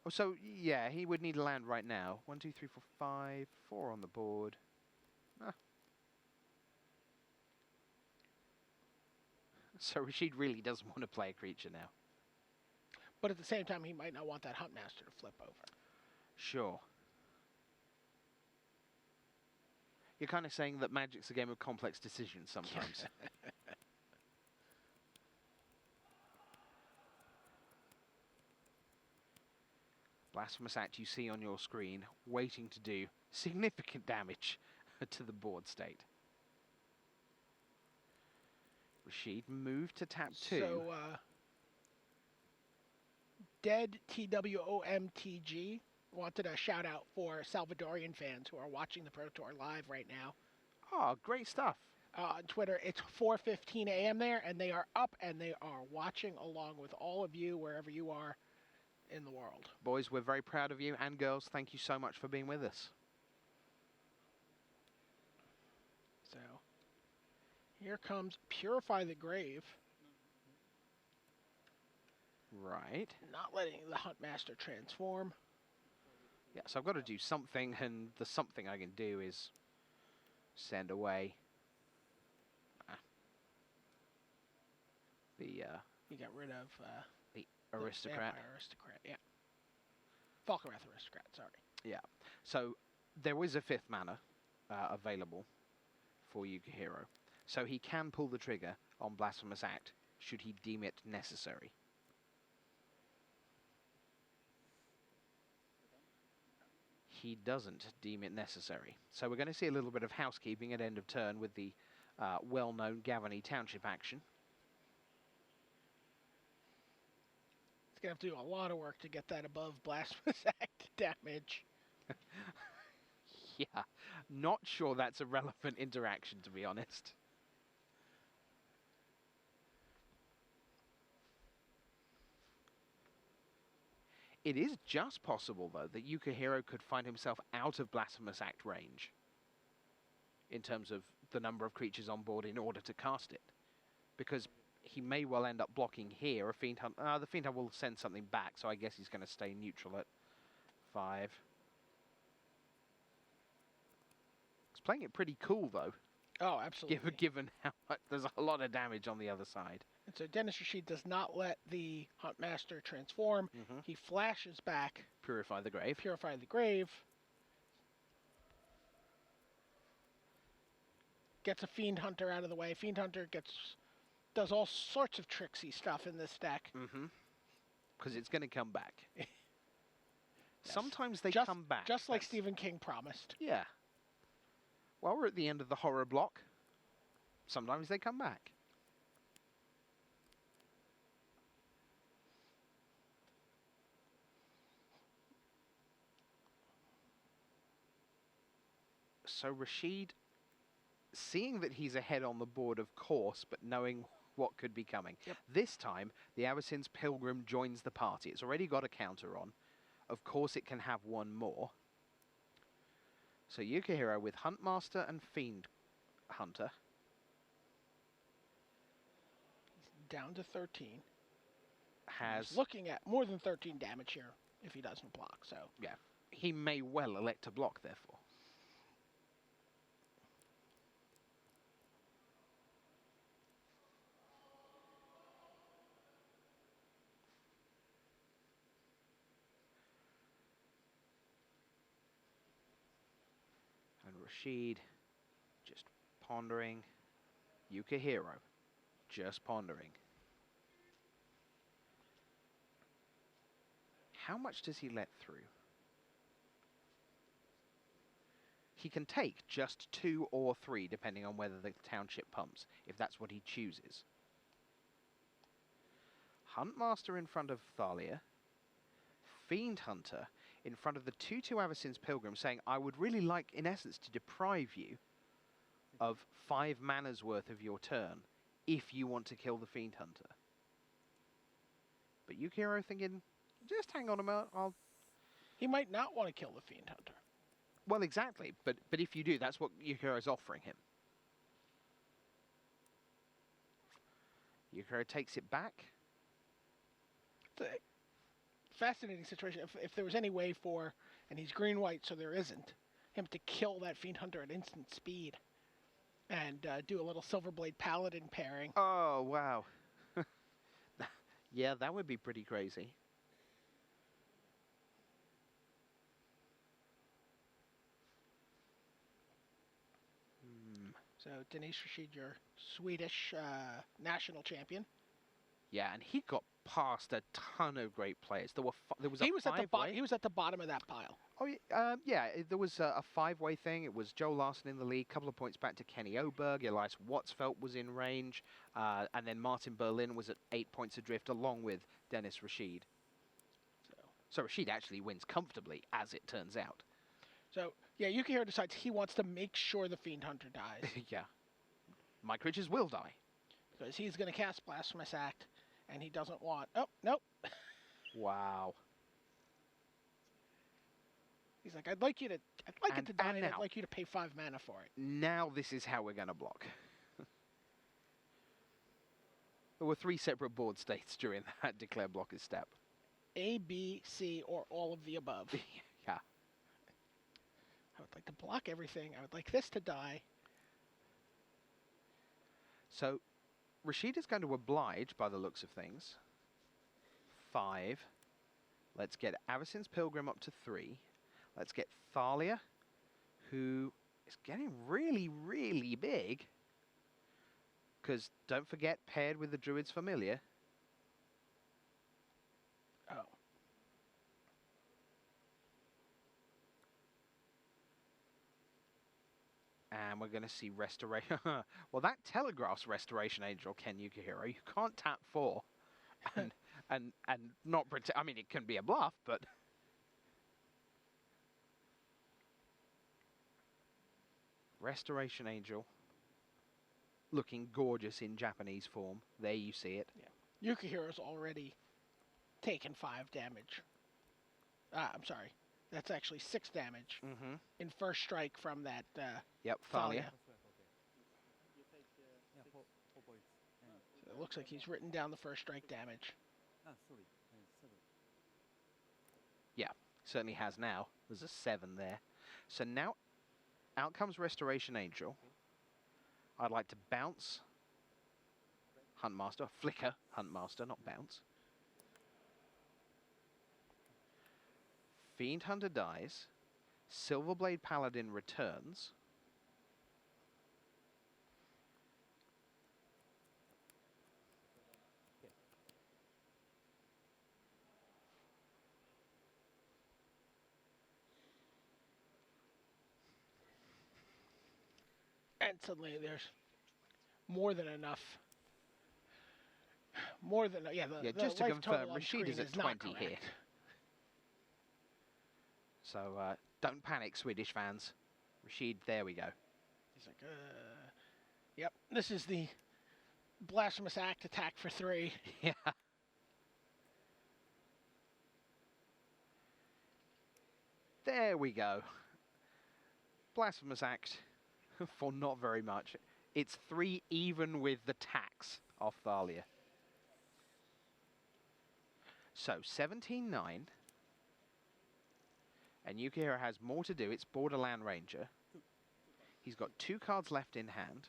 Oh, so, yeah, he would need a land right now. 1, 2, 3, 4, 5, 4 on the board. So Rasheed really doesn't want to play a creature now. But at the same time, he might not want that Huntmaster to flip over. Sure. You're kind of saying that Magic's a game of complex decisions sometimes. Blasphemous Act you see on your screen, waiting to do significant damage to the board state. Rasheed moved to tap 2. So, Dead TWOMTG wanted a shout out for Salvadorian fans who are watching the Pro Tour live right now. Oh, great stuff. On Twitter, it's 4:15 a.m. there, and they are up and they are watching along with all of you wherever you are in the world. Boys, we're very proud of you, and girls, thank you so much for being with us. So, here comes Purify the Grave. Right. Not letting the Huntmaster transform. Yeah, so I've got to do something, and the something I can do is send away the You got rid of the the aristocrat. Vampire Aristocrat, yeah. Falkenrath Aristocrat, sorry. Yeah. So there is a 5th mana available for Yukihiro. So he can pull the trigger on Blasphemous Act should he deem it necessary. He doesn't deem it necessary. So we're going to see a little bit of housekeeping at end of turn with the well-known Gavany Township action. He's going to have to do a lot of work to get that above Blasphemous Act damage. Yeah, not sure that's a relevant interaction, to be honest. It is just possible, though, that Yukihiro could find himself out of Blasphemous Act range in terms of the number of creatures on board in order to cast it. Because he may well end up blocking here. A Fiend Hunt. The Fiend Hunt will send something back, so I guess he's going to stay neutral at 5. He's playing it pretty cool, though. Oh, absolutely. Given how much, there's a lot of damage on the other side. And so Dennis Rasheed does not let the Huntmaster transform. He flashes back. Purify the Grave. Purify the Grave. Gets a Fiend Hunter out of the way. Fiend Hunter does all sorts of tricksy stuff in this deck. Because it's going to come back. Yes. Sometimes they just, come back. Just like Stephen King promised. Yeah. Well, we're at the end of the horror block. Sometimes they come back. So Rasheed, seeing that he's ahead on the board, of course, but knowing what could be coming. Yep. This time, the Avacyn's Pilgrim joins the party. It's already got a counter on. Of course, it can have one more. So Yukihiro with Huntmaster and Fiend Hunter. He's down to 13. Has He's looking at more than 13 damage here if he doesn't block, so. Yeah, he may well elect to block, therefore. And Rasheed just pondering. Yukihiro just pondering. How much does he let through? He can take just 2 or 3, depending on whether the township pumps, if that's what he chooses. Huntmaster in front of Thalia. Fiend Hunter in front of the 2/2 Avacyn's Pilgrim, saying, I would really like, in essence, to deprive you of 5 mana's worth of your turn if you want to kill the Fiend Hunter. But Yukihiro thinking, just hang on a minute, He might not want to kill the Fiend Hunter. Well, exactly, but if you do, that's what Yukihiro's offering him. Yukihiro takes it back. It's a fascinating situation. If there was any way for, and he's green-white, so there isn't, him to kill that Fiend Hunter at instant speed and do a little Silverblade Paladin pairing. Oh, wow. Yeah, that would be pretty crazy. So Denise Rasheed, your Swedish national champion. Yeah, and he got past a ton of great players. There was a He was at the five-way. he was at the bottom of that pile. Oh, there was a five-way thing. It was Joe Larson in the lead, couple of points back to Kenny Oberg. Elias Watsfeld was in range, and then Martin Berlin was at 8 points adrift, along with Dennis Rasheed. So Rasheed actually wins comfortably, as it turns out. So, yeah, Yukihiro decides he wants to make sure the Fiend Hunter dies. Yeah. My creatures will die. Because he's going to cast Blasphemous Act, and he doesn't want... Oh, nope. Wow. He's like, I'd like it to die, and I'd now- like you to pay 5 mana for it. Now this is how we're going to block. There were 3 separate board states during that declare blockers step. A, B, C, or all of the above. Yeah. I would like to block everything. I would like this to die. So, Rasheed is going to oblige, by the looks of things. 5. Let's get Avacyn's Pilgrim up to 3. Let's get Thalia, who is getting really, really big. Because, don't forget, paired with the Druid's Familiar. Oh. And we're going to see Restoration. Well, that telegraphs Restoration Angel, Ken Yukihiro. You can't tap 4 and not protect. I mean, it can be a bluff, but... Restoration Angel. Looking gorgeous in Japanese form. There you see it. Yeah. Yukihiro's already taken 5 damage. I'm sorry. That's actually 6 damage Mm-hmm. in first strike from that Yep, Thalia. Thalia. Yeah, 4 points. So it looks like he's written down the first strike damage. Sorry. 7. Yeah, certainly has now. There's a 7 there. So now, out comes Restoration Angel. I'd like to bounce Huntmaster, flicker Huntmaster, not bounce. Fiend Hunter dies. Silverblade Paladin returns. And suddenly there's more than enough. More than... Yeah, the Just to life confirm, total on Rasheed screen is at not 20 here. correct. So don't panic, Swedish fans. Rasheed, there we go. He's like, Yep, this is the Blasphemous Act attack for 3. Yeah. There we go. Blasphemous Act for not very much. It's 3 even with the tax off Thalia. So 17-9. And Yukihiro has more to do. It's Borderland Ranger. He's got 2 cards left in hand.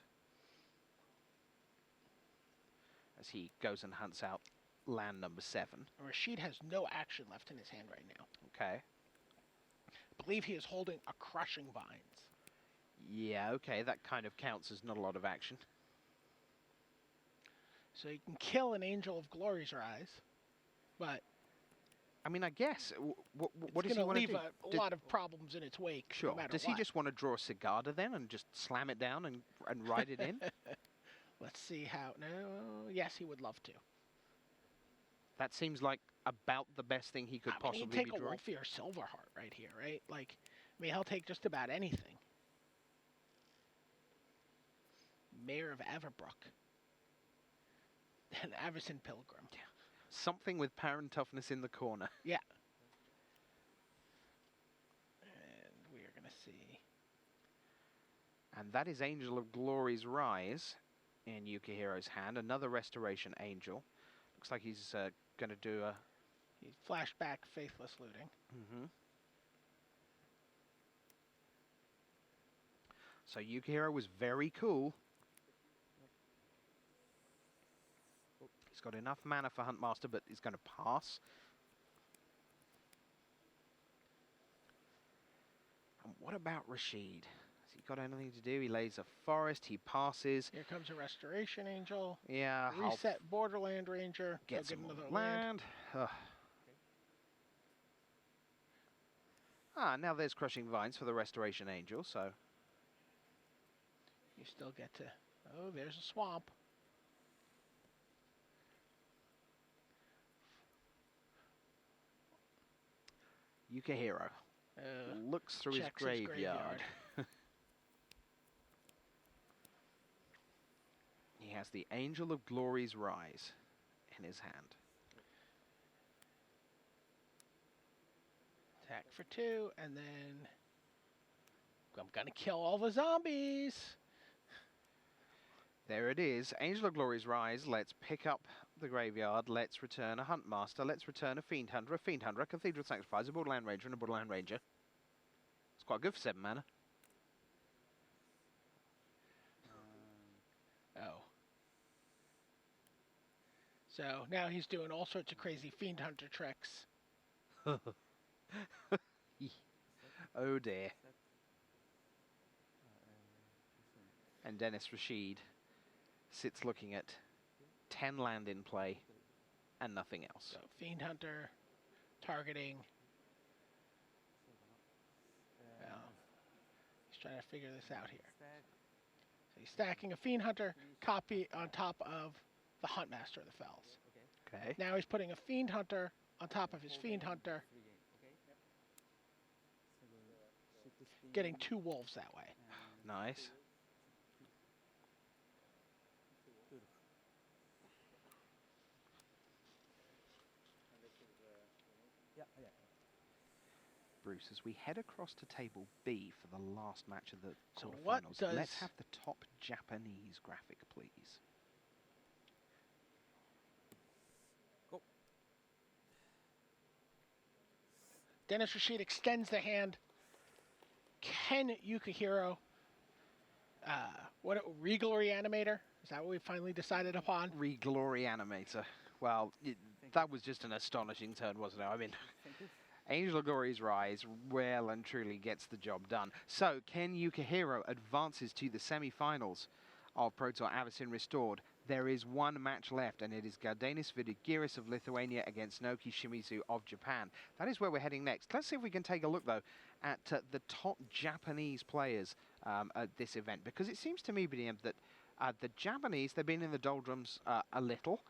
As he goes and hunts out land number 7. Rasheed has no action left in his hand right now. Okay. I believe he is holding a Crushing Vines. Yeah, okay, that kind of counts as not a lot of action. So you can kill an Angel of Glory's Rise, but I mean, I guess, what it's does he going to want to leave do? a lot of problems in its wake. Sure. No matter Does what. he just want to draw a Sigarda then and just slam it down and ride it in? Let's see how... No, yes, he would love to. That seems like about the best thing he could possibly he'd take be a drawing. Wolfir Silverheart right here, right? Like, I mean, he'll take just about anything. Mayor of Averbrook. And Avacyn Pilgrim. Yeah. Something with power and toughness in the corner. Yeah. And we are going to see... And that is Angel of Glory's Rise in Yukihiro's hand. Another Restoration Angel. Looks like he's going to do a... He flashed back Faithless Looting. Mm-hmm. So Yukihiro was very cool. He's got enough mana for Huntmaster, but he's going to pass. And what about Rasheed? Has he got anything to do? He lays a forest, he passes. Here comes a Restoration Angel. Yeah, Reset Borderland Ranger. Get Go some another land. Ugh. Ah, now there's Crushing Vines for the Restoration Angel, so... You still get to... Oh, there's a swamp. Yukihiro looks through his checks graveyard. He has the Angel of Glory's Rise in his hand. Attack for 2, and then I'm gonna kill all the zombies. There it is. Angel of Glory's Rise. Let's pick up the graveyard. Let's return a Huntmaster. Let's return a Fiend Hunter, a Cathedral Sacrifice, a Borderland Ranger, and a Borderland Ranger. It's quite good for 7 mana. Oh. So now he's doing all sorts of crazy Fiend Hunter tricks. Oh dear. And Dennis Rasheed sits looking at 10 land in play and nothing else. So Fiend Hunter targeting. Well, he's trying to figure this out here. So he's stacking a Fiend Hunter copy on top of the Huntmaster of the Fells. Okay. Now he's putting a Fiend Hunter on top of his Fiend Hunter, getting 2 wolves that way. Nice. Bruce, as we head across to table B for the last match of the So what quarterfinals, does... let's have the top Japanese graphic, please. Go. Dennis Rasheed extends the hand. Can Yukihiro, Regal Reanimator? Is that what we finally decided upon? Re-Glory Animator. Well, that was just an astonishing turn, wasn't it? I mean, Angel of Glory's Rise well and truly gets the job done. So, Ken Yukihiro advances to the semi-finals of Pro Tour Avacyn Restored. There is one match left, and it is Vidaris Vidaris of Lithuania against Naoki Shimizu of Japan. That is where we're heading next. Let's see if we can take a look, though, at the top Japanese players at this event, because it seems to me, BDM, that the Japanese, they've been in the doldrums a little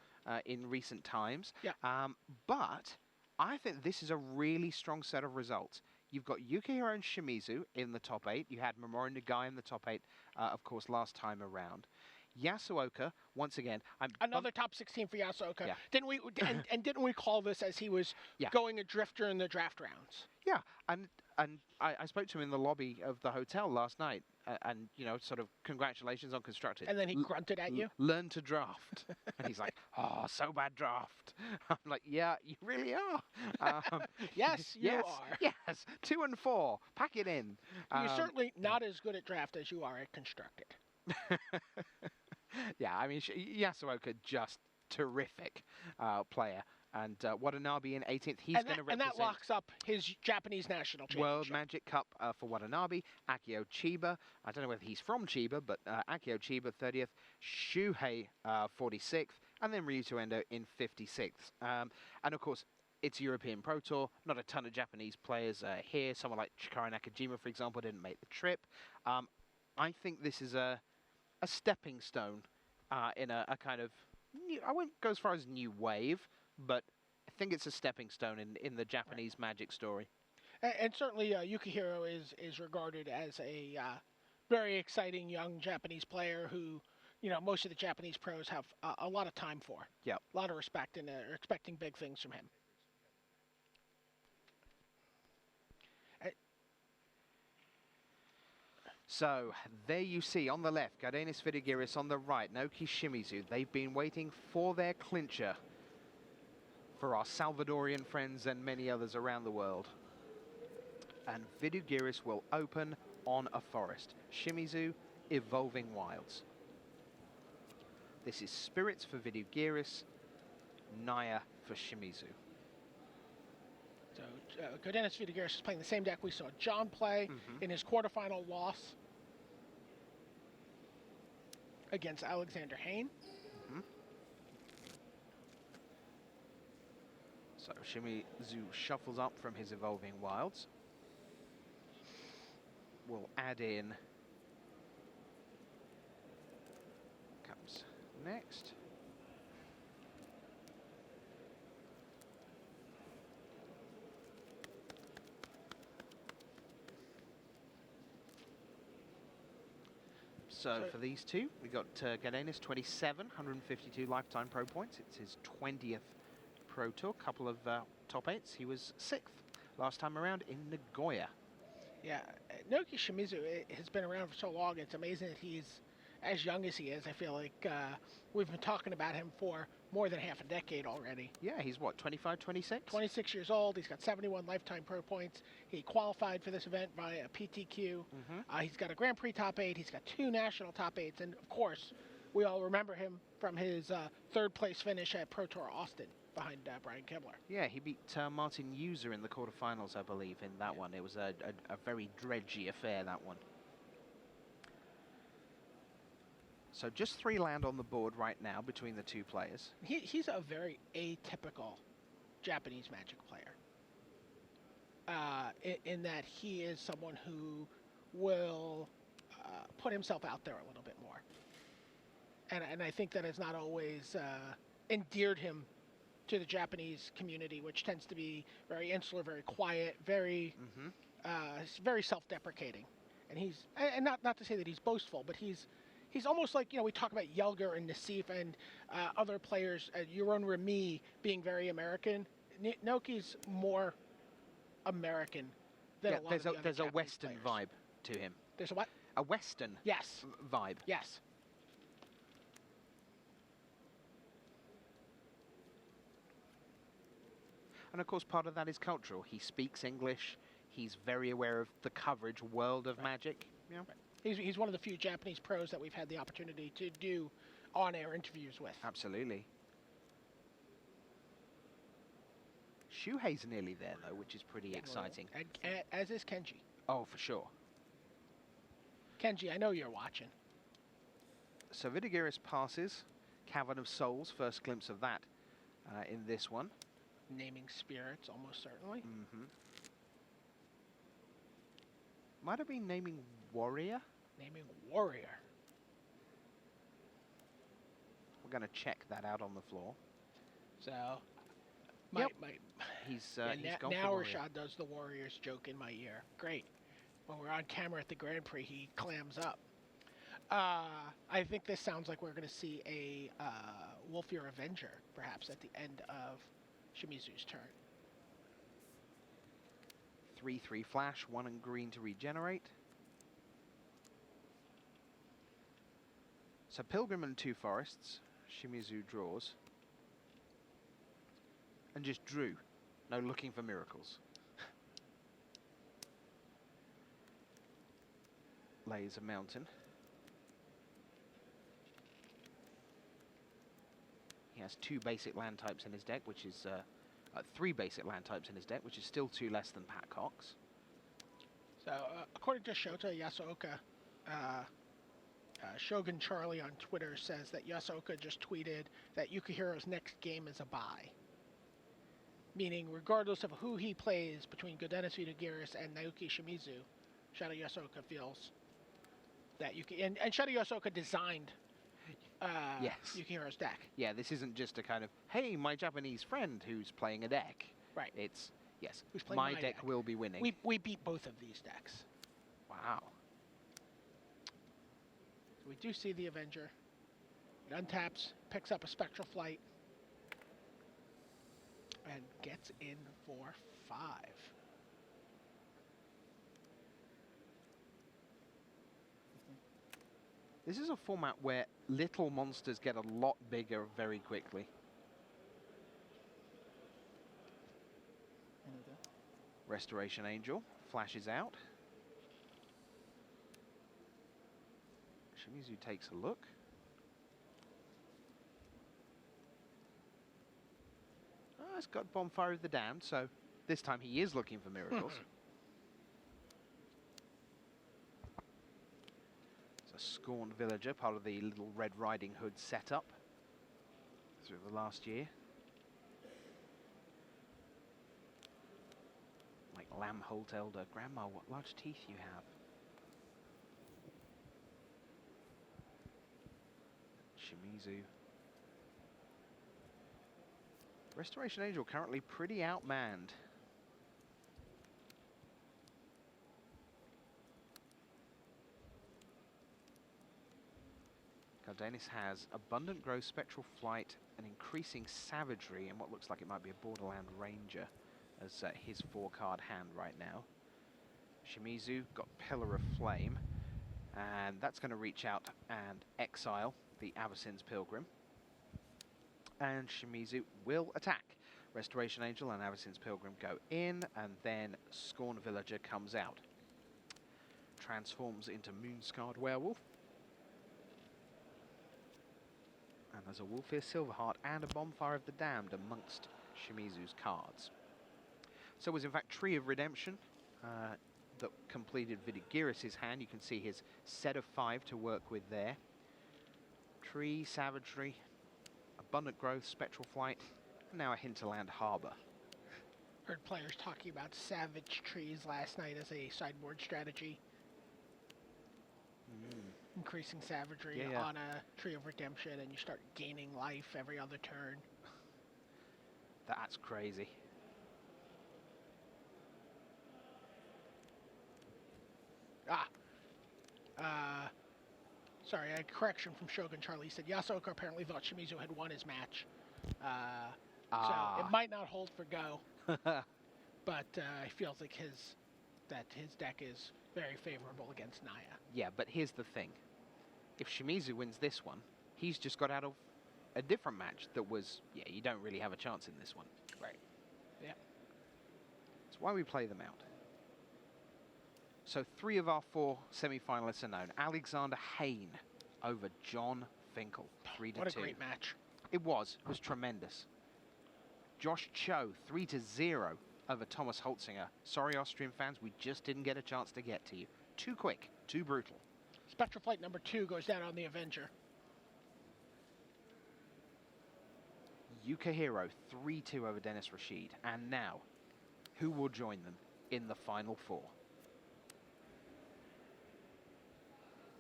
in recent times, but I think this is a really strong set of results. You've got Yukihiro and Shimizu in the top 8. You had Mamoru Nagai in the top 8, of course, last time around. Yasuoka, once again, another top 16 for Yasuoka. Yeah. Didn't we? And didn't we call this as he was going adrift during the draft rounds? Yeah, and I spoke to him in the lobby of the hotel last night, and you know, sort of congratulations on constructed. And then he grunted at you. Learn to draft, and he's like, "Oh, so bad draft." I'm like, "Yeah, you really are." Yes, you are. Yes, 2 and 4. Pack it in. You're certainly not as good at draft as you are at constructed. Yeah, I mean, Yasuoka, just terrific player. And Watanabe in 18th, he's going to represent... And that locks up his Japanese national championship. World Magic Cup for Watanabe. Akio Chiba, I don't know whether he's from Chiba, but Akio Chiba 30th. Shuhei 46th. And then Ryuto Endo in 56th. And of course, it's European Pro Tour. Not a ton of Japanese players here. Someone like Chikara Nakajima, for example, didn't make the trip. I think this is a stepping stone in a kind of... New, I wouldn't go as far as new wave, but I think it's a stepping stone in the Japanese Magic story. And certainly Yukihiro is regarded as a very exciting young Japanese player who, you know, most of the Japanese pros have a lot of time for. Yep. A lot of respect and are expecting big things from him. So, there you see, on the left, Vidaris Vidaris, on the right, Naoki Shimizu. They've been waiting for their clincher for our Salvadorian friends and many others around the world. And Vidaris will open on a forest. Shimizu, Evolving Wilds. This is Spirits for Vidaris, Naya for Shimizu. So Vidaris is playing the same deck we saw John play in his quarterfinal loss against Alexander Hayne. So Shimizu shuffles up from his Evolving Wilds. We'll add in, comes next. So for these two, we got Vidaris 27, 152 lifetime pro points. It's his 20th Pro Tour, couple of top 8s. He was 6th last time around in Nagoya. Yeah, Naoki Shimizu has been around for so long. It's amazing that he's as young as he is. I feel like we've been talking about him for more than half a decade already. Yeah, he's what, 25, 26? 26 years old. He's got 71 lifetime pro points. He qualified for this event via PTQ. He's got a Grand Prix top 8. He's got 2 national top 8s. And, of course, we all remember him from his third place finish at Pro Tour Austin behind Brian Kibler. Yeah, he beat Martin User in the quarterfinals, I believe, in that one. It was a very dredgy affair, that one. So just 3 land on the board right now between the two players. He's a very atypical Japanese Magic player. In that he is someone who will put himself out there a little bit more. And I think that has not always endeared him to the Japanese community, which tends to be very insular, very quiet, very very self-deprecating. And he's not to say that he's boastful, but he's almost like, we talk about Yelger and Nassif and other players, Yaron Remy being very American. Naoki's more American than a lot of the other There's a Japanese Western players. vibe to him. There's a what? A Western Yes. vibe. Yes. And of course, part of that is cultural. He speaks English. He's very aware of the coverage world of Magic. Yeah. He's one of the few Japanese pros that we've had the opportunity to do on-air interviews with. Absolutely. Shuhei's nearly there, though, which is pretty exciting. And as is Kenji. Oh, for sure. Kenji, I know you're watching. So Vidaris passes. Cavern of Souls, first glimpse of that in this one. Naming spirits, almost certainly. Might have been naming Warrior. Naming Warrior. We're going to check that out on the floor. So, he's gone now for Warrior. Rasheed does the Warriors joke in my ear. Great. When we're on camera at the Grand Prix, he clams up. I think this sounds like we're going to see a Wolfir Avenger, perhaps, at the end of Shimizu's turn. 3/3 flash, 1 and green to regenerate. So Pilgrim and 2 forests. Shimizu draws. And just drew. No looking for miracles. Lays a mountain. He has 2 basic land types in his deck, which is 3 basic land types in his deck, which is still 2 less than Pat Cox. So, according to Shota Yasuoka, Shogun Charlie on Twitter says that Yasuoka just tweeted that Yukihiro's next game is a bye. Meaning, regardless of who he plays between Vidaris and Naoki Shimizu, Shota Yasuoka feels that and Shota Yasuoka designed Yes. Yukihiro's deck. Yeah, this isn't just a kind of, hey, my Japanese friend who's playing a deck. Right. It's, yes, Who's playing my my deck deck. will be winning. We beat both of these decks. Wow. So we do see the Avenger. It untaps, picks up a Spectral Flight, and gets in for 5. This is a format where little monsters get a lot bigger very quickly. Restoration Angel flashes out. Shimizu takes a look. Oh, it's got Bonfire of the Damned, so this time he is looking for miracles. It's a Scorned Villager, part of the Little Red Riding Hood setup through the last year. Like Lamholt Elder. Grandma, what large teeth you have. Shimizu. Restoration Angel currently pretty outmanned. Cardenas has Abundant Growth, Spectral Flight, and Increasing Savagery, and what looks like it might be a Borderland Ranger as his 4-card hand right now. Shimizu got Pillar of Flame, and that's going to reach out and exile the Avacyn's Pilgrim. And Shimizu will attack. Restoration Angel and Avacyn's Pilgrim go in, and then Scorned Villager comes out. Transforms into Moonscarred Werewolf. And there's a Wolfear Silverheart and a Bonfire of the Damned amongst Shimizu's cards. So it was in fact Tree of Redemption that completed Vidaris' hand. You can see his set of 5 to work with there. Tree, Savagery, Abundant Growth, Spectral Flight, and now a Hinterland Harbor. Heard players talking about Savage Trees last night as a sideboard strategy. Increasing Savagery on a Tree of Redemption, and you start gaining life every other turn. That's crazy. Sorry, a correction from Shogun Charlie. Said Yasuoka apparently thought Shimizu had won his match. So it might not hold for go. But he feels like his deck is very favorable against Naya. Yeah, but here's the thing. If Shimizu wins this one, he's just got out of a different match that was, you don't really have a chance in this one. Right. Yeah. That's why we play them out. So 3 of our 4 semi-finalists are known. Alexander Hayne over John Finkel, 3-2. What a great match. It was tremendous. Josh Cho, 3-0 over Thomas Holtzinger. Sorry, Austrian fans, we just didn't get a chance to get to you. Too quick, too brutal. Spectral Flight number 2 goes down on the Avenger. Ukah Hero, 3-2 over Dennis Rasheed. And now, who will join them in the final 4?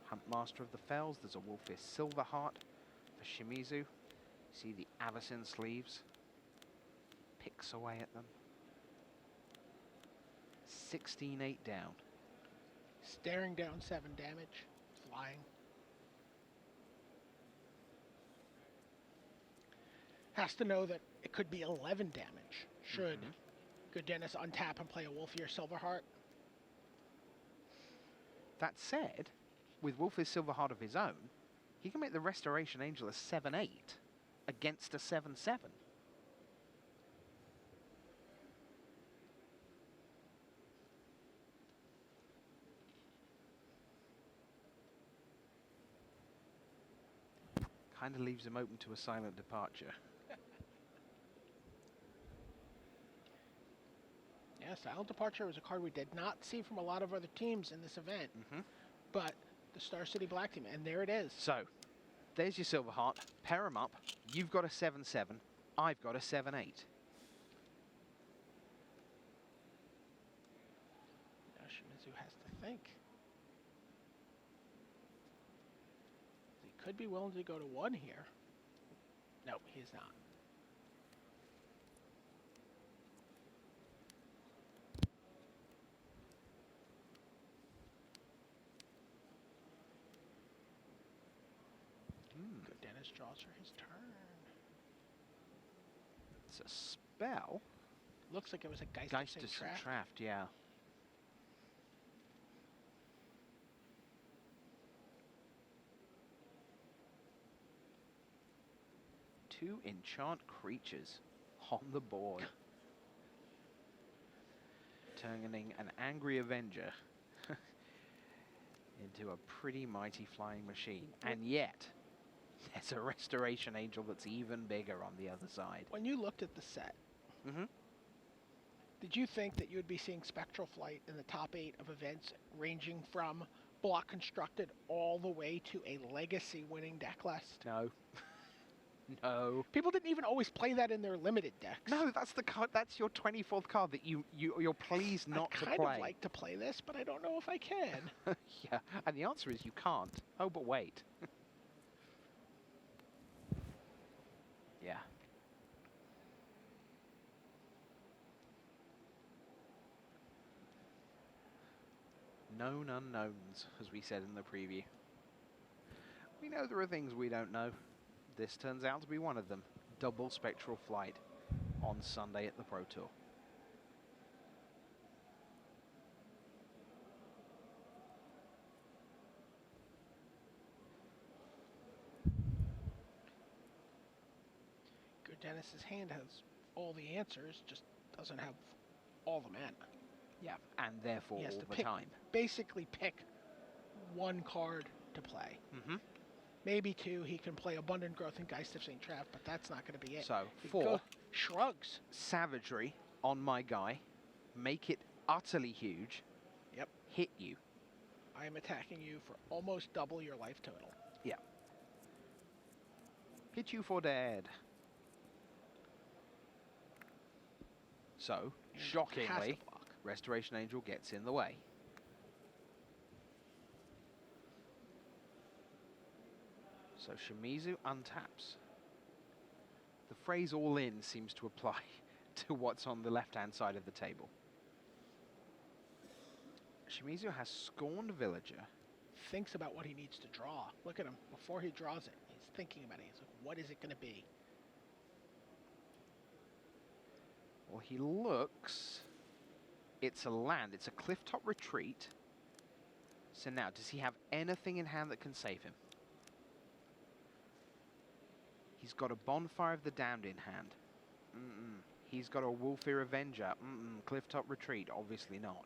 Huntmaster of the Fells, there's a Wolfear Silverheart for Shimizu. See the Avacyn sleeves. Picks away at them. 16-8 down. Staring down 7 damage. Flying. Has to know that it could be 11 damage. Should Good Dennis untap and play a Wolfear Silverheart. That said, with Wolfear Silverheart of his own, he can make the Restoration Angel a 7-8 against a 7-7. Kind of leaves him open to a silent departure. Yeah, Silent Departure was a card we did not see from a lot of other teams in this event. But the Star City Black team, and there it is. So, there's your Silverheart. Pair them up. You've got a 7-7. I've got a 7-8. Now Shimizu has to think. He could be willing to go to 1 here. No, he's not. Good Dennis draws for his turn. It's a spell. Looks like it was a Geist Traft, yeah. Two enchant creatures on the board. Turning an Angry Avenger into a pretty mighty flying machine. And yet, there's a Restoration Angel that's even bigger on the other side. When you looked at the set, did you think that you would be seeing Spectral Flight in the top 8 of events ranging from block constructed all the way to a legacy winning deck list? No. No. People didn't even always play that in their limited decks. No, that's the card. That's your 24th card that you're pleased not to play. I kind of like to play this, but I don't know if I can. Yeah, and the answer is you can't. Oh, but wait. Yeah. Known unknowns, as we said in the preview. We know there are things we don't know. This turns out to be one of them. Double Spectral Flight on Sunday at the Pro Tour. Good Dennis's hand has all the answers, just doesn't have all the mana. Yeah, and therefore He has all to the time. basically pick one card to play. Maybe two. He can play Abundant Growth and Geist of St. Trav, but that's not going to be it. So, He 4 shrugs. Savagery on my guy. Make it utterly huge. Yep. Hit you. I am attacking you for almost double your life total. Yeah. Hit you for dead. So, And has shockingly, to block. Restoration Angel gets in the way. So Shimizu untaps. The phrase all in seems to apply to what's on the left-hand side of the table. Shimizu has Scorned Villager. Thinks about what he needs to draw. Look at him. Before he draws it, he's thinking about it. He's like, what is it going to be? Well, he looks... It's a land. It's a clifftop retreat. So now, does he have anything in hand that can save him? He's got a Bonfire of the Damned in hand. He's got a Wolfir Avenger. Clifftop Retreat. Obviously not.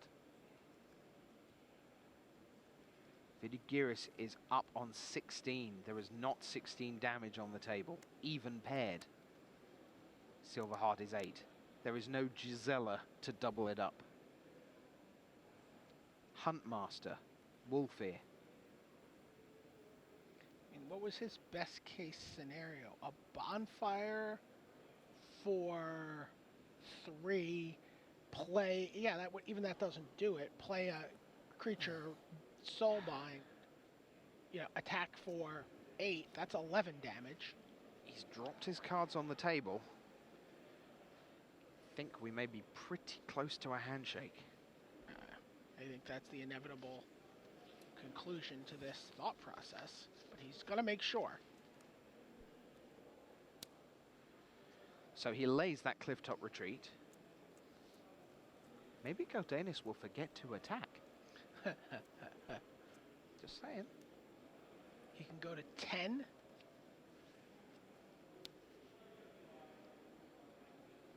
Vidaris is up on 16. There is not 16 damage on the table, even paired. Silverheart is 8. There is no Gisela to double it up. Huntmaster, Wolfir. What was his best case scenario? A bonfire for 3, play, yeah, that would, even that doesn't do it. Play a creature, soulbind, attack for 8, that's 11 damage. He's dropped his cards on the table. I think we may be pretty close to a handshake. I think that's the inevitable conclusion to this thought process, but he's going to make sure. So he lays that clifftop retreat. Maybe Godanis will forget to attack. Just saying. He can go to 10.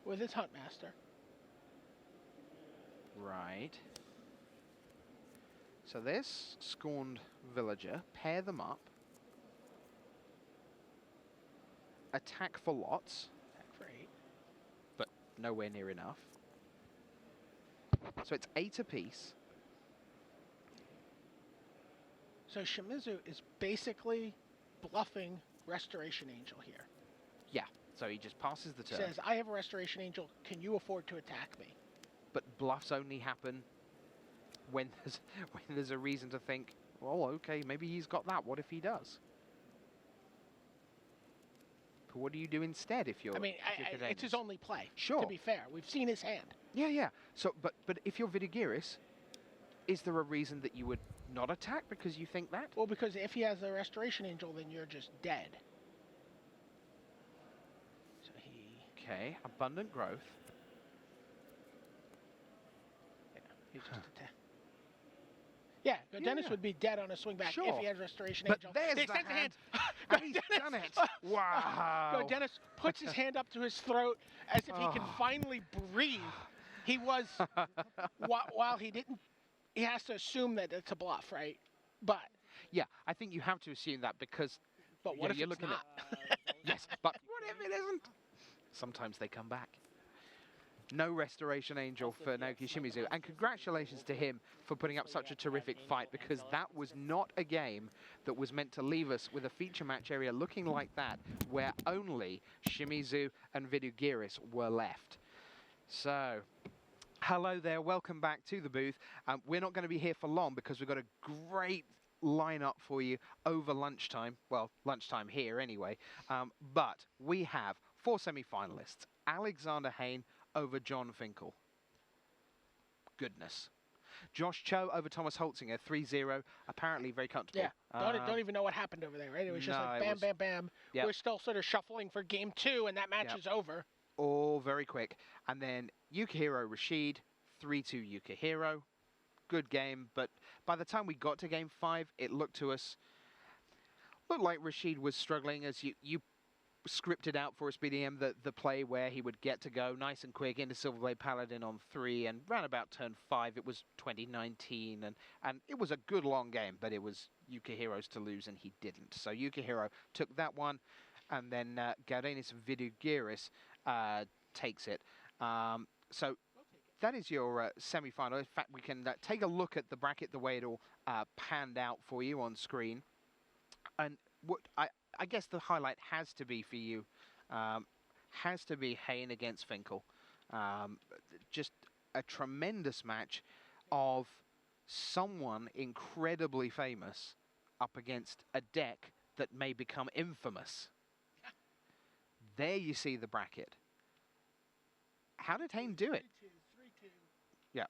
With his Huntmaster. Right. So this Scorned Villager, pair them up. Attack for lots. Attack for 8. But nowhere near enough. So it's 8 apiece. So Shimizu is basically bluffing Restoration Angel here. Yeah, so he just passes the He turn. says, I have a Restoration Angel, can you afford to attack me? But bluffs only happen when there's a reason to think, well, okay, maybe he's got that. What if he does? But what do you do instead if you're... I mean, if you're it's his Godanis? only play, Sure. to be fair. We've seen his hand. Yeah, yeah. So, but if you're Vidaris, is there a reason that you would not attack because you think that? Well, because if he has a Restoration Angel, then you're just dead. So he... Okay, Abundant Growth. He just attack. Yeah, Dennis Yeah. would be dead on a swing back Sure. if he had Restoration But Angel. there's He the extends hand. Go And he's Dennis. done it. Wow. Dennis puts his hand up to his throat as if he can Oh. finally breathe. He was, while he didn't, he has to assume that it's a bluff, right? But Yeah, I think you have to assume that because but what if you're it's looking not? at yes, but what if it isn't? Sometimes they come back. No restoration angel for Naoki Shimizu, and congratulations to him for putting up such a terrific fight, because that was not a game that was meant to leave us with a feature match area looking like that, where only Shimizu and Vidaris were left. So, hello there, welcome back to the booth. We're not going to be here for long because we've got a great lineup for you over lunchtime. Well, lunchtime here anyway. But we have 4 semi-finalists. Alexander Hayne over John Finle. Goodness. Josh Cho over Thomas Holtzinger, 3-0. Apparently very comfortable. Yeah, don't even know what happened over there, right? It was just no, like bam, bam, bam. Yep. We're still sort of shuffling for game 2, and that match is over. All very quick. And then Yukihiro Rasheed, 3-2 Yukihiro. Good game, but by the time we got to game 5, it looked like Rasheed was struggling, as you scripted out for us, BDM, the play where he would get to go nice and quick into Silverblade Paladin on 3, and round about turn 5 it was 2019, and it was a good long game, but it was Yukihiro's to lose and he didn't. So Yukihiro took that one, and then Vidaris Vidaris takes it. So that is your semi-final. In fact, we can take a look at the bracket the way it all panned out for you on screen. And what I guess the highlight has to be for you, has to be Hayne against Finle. Just a tremendous match of someone incredibly famous up against a deck that may become infamous. There you see the bracket. How did Hayne do it? 3-2. Yeah.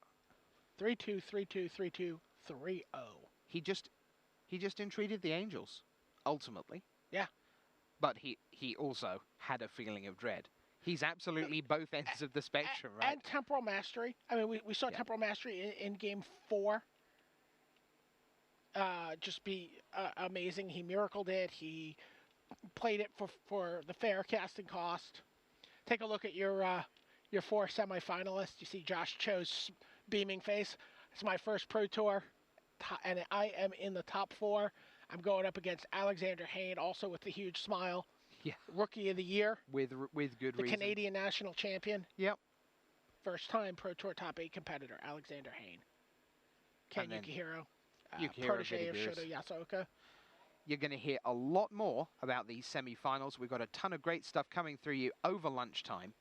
3-2, 3-2, 3-2, 3-0. He just entreated the angels, ultimately. Yeah. But he also had a feeling of dread. He's absolutely both ends of the spectrum, right? And temporal mastery. I mean, we saw temporal mastery in game 4. Just be amazing. He miracled it. He played it for the fair casting cost. Take a look at your 4 semifinalists. You see Josh Cho's beaming face. It's my first Pro Tour, and I am in the top 4. I'm going up against Alexander Hayne, also with the huge smile. Yeah. Rookie of the year. With good the reason. The Canadian national champion. Yep. First time Pro Tour top 8 competitor, Alexander Hayne. Ken Yukihiro, protege of Shoto Yasuoka. You're going to hear a lot more about these semi-finals. We've got a ton of great stuff coming through you over lunchtime.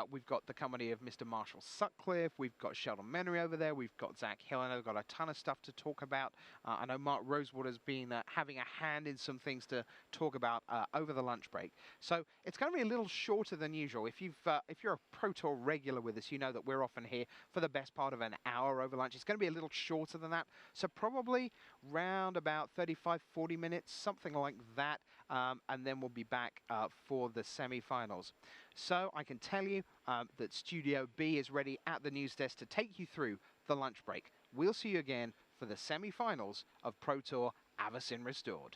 We've got the company of Mr. Marshall Sutcliffe. We've got Sheldon Menery over there. We've got Zach Hill. I know we've got a ton of stuff to talk about. I know Mark Rosewater's been having a hand in some things to talk about over the lunch break. So it's going to be a little shorter than usual. If you're a Pro Tour regular with us, you know that we're often here for the best part of an hour over lunch. It's going to be a little shorter than that. So probably round about 35, 40 minutes, something like that. And then we'll be back for the semi-finals. So I can tell you that Studio B is ready at the news desk to take you through the lunch break. We'll see you again for the semi-finals of Pro Tour Avacyn Restored.